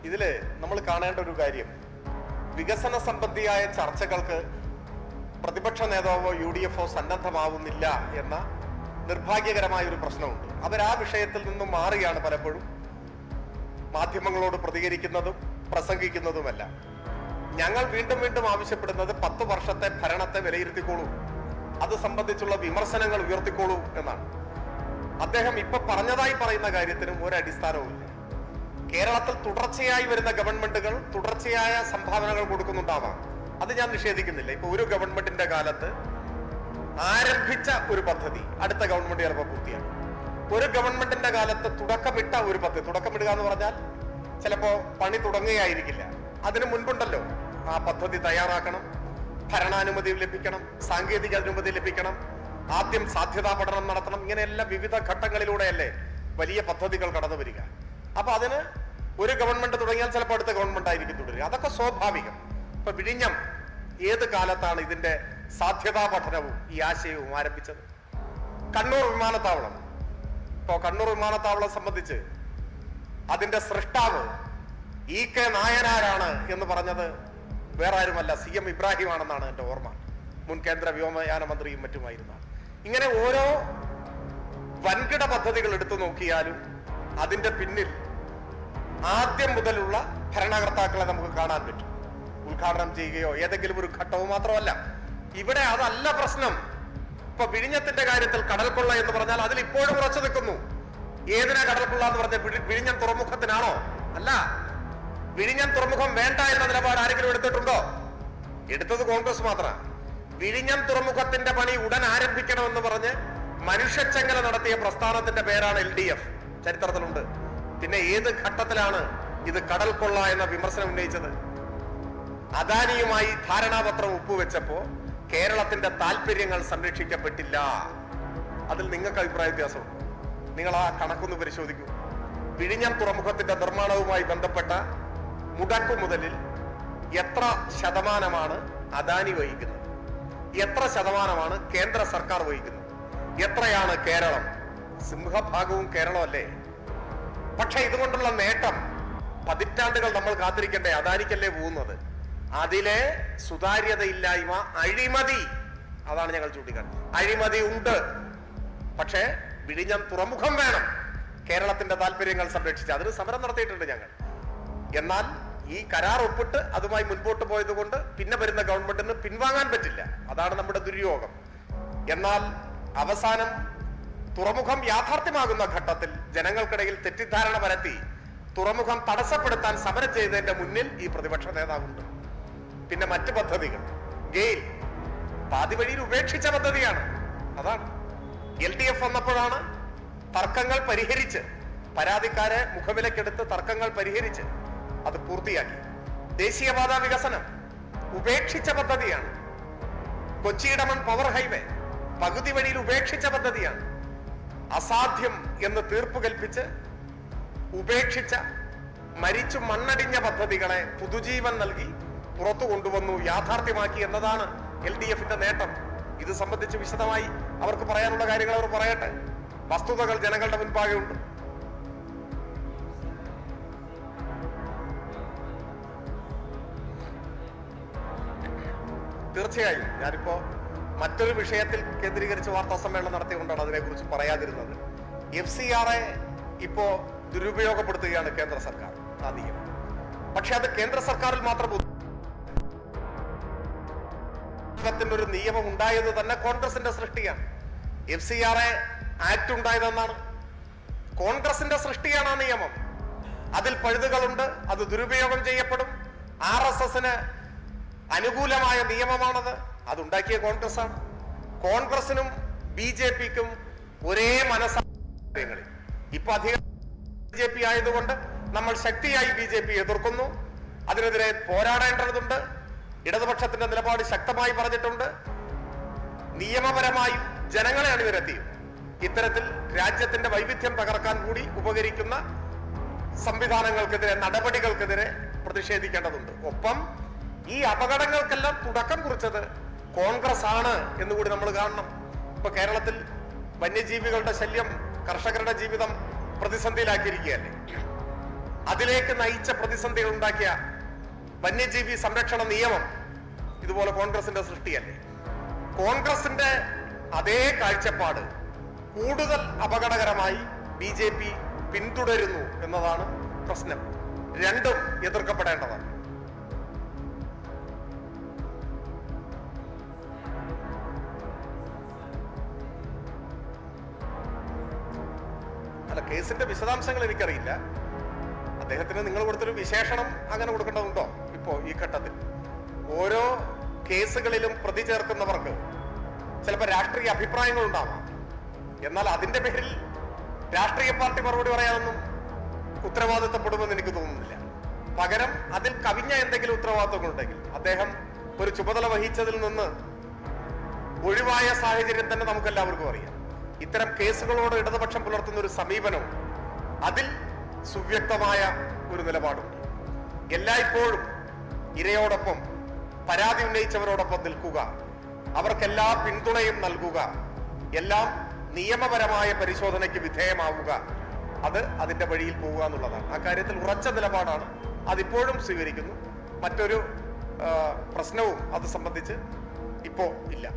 ഇതില് നമ്മൾ കാണേണ്ട ഒരു കാര്യം, വികസന സംബന്ധിയായ ചർച്ചകൾക്ക് പ്രതിപക്ഷ നേതാവോ UDF-ഓ സന്നദ്ധമാവുന്നില്ല എന്ന നിർഭാഗ്യകരമായ ഒരു പ്രശ്നമുണ്ട്. അവർ ആ വിഷയത്തിൽ നിന്നും മാറിയാണ് പലപ്പോഴും മാധ്യമങ്ങളോട് പ്രതികരിക്കുന്നതും പ്രസംഗിക്കുന്നതുമല്ല. ഞങ്ങൾ വീണ്ടും വീണ്ടും ആവശ്യപ്പെടുന്നത് 10 വർഷത്തെ ഭരണത്തെ വിലയിരുത്തിക്കോളൂ, അത് സംബന്ധിച്ചുള്ള വിമർശനങ്ങൾ ഉയർത്തിക്കോളൂ എന്നാണ്. അദ്ദേഹം ഇപ്പൊ പറഞ്ഞതായി പറയുന്ന കാര്യത്തിനും ഒരടിസ്ഥാനവുമില്ല. കേരളത്തിൽ തുടർച്ചയായി വരുന്ന ഗവൺമെന്റുകൾ തുടർച്ചയായ സംഭാവനകൾ കൊടുക്കുന്നുണ്ടാവാം, അത് ഞാൻ നിഷേധിക്കുന്നില്ല. ഇപ്പൊ ഒരു ഗവൺമെന്റിന്റെ കാലത്ത് ആരംഭിച്ച ഒരു പദ്ധതി അടുത്ത ഗവൺമെന്റ് ചിലപ്പോൾ പൂർത്തിയാക്കും. ഒരു ഗവൺമെന്റിന്റെ കാലത്ത് തുടക്കമിട്ട ഒരു പദ്ധതി, തുടക്കമിടുക എന്ന് പറഞ്ഞാൽ ചിലപ്പോ പണി തുടങ്ങുകയായിരിക്കില്ല, അതിനു മുൻപുണ്ടല്ലോ ആ പദ്ധതി തയ്യാറാക്കണം, ഭരണാനുമതി ലഭിക്കണം, സാങ്കേതിക അനുമതി ലഭിക്കണം, ആദ്യം സാധ്യതാ പഠനം നടത്തണം. ഇങ്ങനെയെല്ലാം വിവിധ ഘട്ടങ്ങളിലൂടെയല്ലേ വലിയ പദ്ധതികൾ കടന്നു വരിക. അപ്പൊ അതിന് ഒരു ഗവൺമെന്റ് തുടങ്ങിയാൽ ചിലപ്പോൾ അടുത്ത ഗവൺമെന്റ് ആയിരിക്കും തുടരുക, അതൊക്കെ സ്വാഭാവികം. ഇപ്പൊ വിഴിഞ്ഞം ഏത് കാലത്താണ് ഇതിന്റെ സാധ്യതാ പഠനവും ഈ ആശയവും ആരംഭിച്ചത്? കണ്ണൂർ വിമാനത്താവളം. ഇപ്പോ കണ്ണൂർ വിമാനത്താവളം സംബന്ധിച്ച് അതിന്റെ സൃഷ്ടാവ് EK നായനാരാണ് എന്ന് പറഞ്ഞത് വേറെ ആരുമല്ല, CM ഇബ്രാഹിം ആണെന്നാണ് എന്റെ ഓർമ്മ. മുൻ കേന്ദ്ര വ്യോമയാന മന്ത്രിയും മറ്റുമായിരുന്നാണ്. ഇങ്ങനെ ഓരോ വൻകിട പദ്ധതികൾ എടുത്തു നോക്കിയാലും അതിന്റെ പിന്നിൽ ആദ്യം മുതലുള്ള ഭരണകർത്താക്കളെ നമുക്ക് കാണാൻ പറ്റും. ഉദ്ഘാടനം ചെയ്യുകയോ ഏതെങ്കിലും ഒരു ഘട്ടവും മാത്രമല്ല. ഇവിടെ അതല്ല പ്രശ്നം. ഇപ്പൊ വിഴിഞ്ഞത്തിന്റെ കാര്യത്തിൽ കടൽക്കൊള്ള എന്ന് പറഞ്ഞാൽ അതിൽ ഇപ്പോഴും ഉറച്ചു നിൽക്കുന്നു. ഏതിനാ കടൽക്കൊള്ള എന്ന് പറഞ്ഞ വിഴിഞ്ഞം തുറമുഖത്തിനാണോ? അല്ല. വിഴിഞ്ഞം തുറമുഖം വേണ്ട എന്ന നിലപാട് ആരെങ്കിലും എടുത്തിട്ടുണ്ടോ? എടുത്തത് കോൺഗ്രസ് മാത്രമാണ്. വിഴിഞ്ഞം തുറമുഖത്തിന്റെ പണി ഉടൻ ആരംഭിക്കണമെന്ന് പറഞ്ഞ് മനുഷ്യച്ചങ്ങല നടത്തിയ പ്രസ്ഥാനത്തിന്റെ പേരാണ് LDF. ചരിത്രത്തിലുണ്ട്. പിന്നെ ഏത് ഘട്ടത്തിലാണ് ഇത് കടൽക്കൊള്ള എന്ന വിമർശനം ഉന്നയിച്ചത്? അദാനിയുമായി ധാരണാപത്രം ഒപ്പുവെച്ചപ്പോ കേരളത്തിന്റെ താല്പര്യങ്ങൾ സംരക്ഷിക്കപ്പെട്ടില്ല. അതിൽ നിങ്ങൾക്ക് അഭിപ്രായ വ്യത്യാസമുണ്ട്. നിങ്ങൾ ആ കണക്കൊന്ന് പരിശോധിക്കൂ. വിഴിഞ്ഞം തുറമുഖത്തിന്റെ നിർമ്മാണവുമായി ബന്ധപ്പെട്ട മുടക്കു മുതലിൽ എത്ര ശതമാനമാണ് അദാനി വഹിക്കുന്നത്, എത്ര ശതമാനമാണ് കേന്ദ്ര സർക്കാർ വഹിക്കുന്നത്, എത്രയാണ് കേരളം? സിംഹഭാഗവും കേരളമല്ലേ? പക്ഷെ ഇതുകൊണ്ടുള്ള നേട്ടം പതിറ്റാണ്ടുകൾ നമ്മൾ കാത്തിരിക്കണ്ടേ? അദാനിക്കല്ലേ പോകുന്നത്? അതിലെ സുതാര്യതയില്ലായ്മ, അഴിമതി, അതാണ് ഞങ്ങൾ ചൂണ്ടിക്കാട്ടുന്നത്. അഴിമതി ഉണ്ട്, പക്ഷേ വിഴിഞ്ഞം തുറമുഖം വേണം, കേരളത്തിന്റെ താല്പര്യങ്ങൾ സംരക്ഷിച്ച്. അതിന് സമരം നടത്തിയിട്ടുണ്ട് ഞങ്ങൾ. എന്നാൽ ഈ കരാർ ഒപ്പിട്ട് അതുമായി മുൻപോട്ട് പോയത് കൊണ്ട് പിന്നെ വരുന്ന ഗവൺമെന്റിന് പിൻവാങ്ങാൻ പറ്റില്ല. അതാണ് നമ്മുടെ ദുര്യോഗം. എന്നാൽ അവസാനം തുറമുഖം യാഥാർത്ഥ്യമാകുന്ന ഘട്ടത്തിൽ ജനങ്ങൾക്കിടയിൽ തെറ്റിദ്ധാരണ പരത്തി തുറമുഖം തടസ്സപ്പെടുത്താൻ സമരം ചെയ്തതിന്റെ മുന്നിൽ ഈ പ്രതിപക്ഷ നേതാവുണ്ട്. പിന്നെ മറ്റ് പദ്ധതികൾ, ഗെയിൽ പാതി വഴിയിൽ ഉപേക്ഷിച്ച പദ്ധതിയാണ്. അതാണ് LDF വന്നപ്പോഴാണ് തർക്കങ്ങൾ പരിഹരിച്ച്, പരാതിക്കാരെ മുഖവിലക്കെടുത്ത് തർക്കങ്ങൾ പരിഹരിച്ച് അത് പൂർത്തിയാക്കി. ദേശീയപാത വികസനം ഉപേക്ഷിച്ച പദ്ധതിയാണ്. കൊച്ചി ഇടമൺ പവർ ഹൈവേ പകുതി വഴിയിൽ ഉപേക്ഷിച്ച പദ്ധതിയാണ്. അസാധ്യം എന്ന് തീർപ്പ് കൽപ്പിച്ച് ഉപേക്ഷിച്ച, മരിച്ചു മണ്ണടിഞ്ഞ പദ്ധതികളെ പുതുജീവൻ നൽകി പുറത്തു കൊണ്ടുവന്നു, യാഥാർത്ഥ്യമാക്കി എന്നതാണ് LDFന്റെ നേട്ടം. ഇത് സംബന്ധിച്ച് വിശദമായി അവർക്ക് പറയാനുള്ള കാര്യങ്ങൾ അവർ പറയട്ടെ. വസ്തുതകൾ ജനങ്ങളുടെ മുൻപാകെ ഉണ്ട്. തീർച്ചയായും ഞാനിപ്പോ മറ്റൊരു വിഷയത്തിൽ കേന്ദ്രീകരിച്ച് വാർത്താ സമ്മേളനം നടത്തിക്കൊണ്ടാണ് അതിനെക്കുറിച്ച് പറയാതിരുന്നത്. FCRA ഇപ്പോ ദുരുപയോഗപ്പെടുത്തുകയാണ് കേന്ദ്ര സർക്കാർ ആ നിയമം. പക്ഷെ അത് കേന്ദ്ര സർക്കാരിൽ മാത്രം ഒരു നിയമം ഉണ്ടായത് തന്നെ കോൺഗ്രസിന്റെ സൃഷ്ടിയാണ്. FCRA ആക്ട് ഉണ്ടായതെന്നാണ്, കോൺഗ്രസിന്റെ സൃഷ്ടിയാണ് ആ നിയമം. അതിൽ പഴുതുകളുണ്ട്, അത് ദുരുപയോഗം ചെയ്യപ്പെടും. RSSന് അനുകൂലമായ നിയമമാണത്, അതുണ്ടാക്കിയ കോൺഗ്രസ് ആണ്. കോൺഗ്രസിനും BJPക്കും ഒരേ മനസ്സാണ്. ഇപ്പൊ അധികം BJP ആയതുകൊണ്ട് നമ്മൾ ശക്തിയായി BJP എതിർക്കുന്നു, അതിനെതിരെ പോരാടേണ്ടതുണ്ട്. ഇടതുപക്ഷത്തിന്റെ നിലപാട് ശക്തമായി പറഞ്ഞിട്ടുണ്ട്. നിയമപരമായും ജനങ്ങളെ അണിനിരത്തിയും ഇത്തരത്തിൽ രാജ്യത്തിന്റെ വൈവിധ്യം തകർക്കാൻ കൂടി ഉപകരിക്കുന്ന സംവിധാനങ്ങൾക്കെതിരെ, നടപടികൾക്കെതിരെ പ്രതിഷേധിക്കേണ്ടതുണ്ട്. ഒപ്പം ഈ അപകടങ്ങൾക്കെല്ലാം തുടക്കം കുറിച്ചത് കോൺഗ്രസ് ആണ് എന്നുകൂടി നമ്മൾ കാണണം. ഇപ്പൊ കേരളത്തിൽ വന്യജീവികളുടെ ശല്യം, കർഷകരുടെ ജീവിതം പ്രതിസന്ധിയിലാക്കിയിരിക്കുകയല്ലേ? അതിലേക്ക് നയിച്ച പ്രതിസന്ധികൾ ഉണ്ടാക്കിയ വന്യജീവി സംരക്ഷണ നിയമം ഇതുപോലെ കോൺഗ്രസിന്റെ സൃഷ്ടിയല്ലേ? കോൺഗ്രസിന്റെ അതേ കാഴ്ചപ്പാട് കൂടുതൽ അപകടകരമായി BJP പിന്തുടരുന്നു എന്നതാണ് പ്രശ്നം. രണ്ടും എതിർക്കപ്പെടേണ്ടതാണ്. അല്ല, കേസിന്റെ വിശദാംശങ്ങൾ എനിക്കറിയില്ല. അദ്ദേഹത്തിന് നിങ്ങൾ കൊടുത്തൊരു വിശേഷണം അങ്ങനെ കൊടുക്കേണ്ടതുണ്ടോ? ഇപ്പോ ഈ ഘട്ടത്തിൽ ഓരോ കേസുകളിലും പ്രതി ചേർക്കുന്നവർക്ക് ചിലപ്പോൾ രാഷ്ട്രീയ അഭിപ്രായങ്ങൾ ഉണ്ടാവാം. എന്നാൽ അതിന്റെ പേരിൽ രാഷ്ട്രീയ പാർട്ടി മറുപടി പറയാനൊന്നും ഉത്തരവാദിത്തപ്പെടുമെന്ന് എനിക്ക് തോന്നുന്നില്ല. പകരം അതിൽ കവിഞ്ഞ എന്തെങ്കിലും ഉത്തരവാദിത്തങ്ങളുണ്ടെങ്കിൽ അദ്ദേഹം ഒരു ചുമതല വഹിച്ചതിൽ നിന്ന് ഒഴിവായ സാഹചര്യം തന്നെ നമുക്കെല്ലാവർക്കും അറിയാം. ഇത്തരം കേസുകളോട് ഇടതുപക്ഷം പുലർത്തുന്ന ഒരു സമീപനവും അതിൽ സുവ്യക്തമായ ഒരു നിലപാടുണ്ട്. എല്ലായ്പ്പോഴും ഇരയോടൊപ്പം, പരാതി ഉന്നയിച്ചവരോടൊപ്പം നിൽക്കുക, അവർക്കെല്ലാ പിന്തുണയും നൽകുക, എല്ലാം നിയമപരമായ പരിശോധനയ്ക്ക് വിധേയമാവുക, അത് അതിന്റെ വഴിയിൽ പോവുക എന്നുള്ളതാണ്. ആ കാര്യത്തിൽ ഉറച്ച നിലപാടാണ്, അതിപ്പോഴും സ്വീകരിക്കുന്നു. മറ്റൊരു പ്രശ്നവും അത് സംബന്ധിച്ച് ഇപ്പോ ഇല്ല.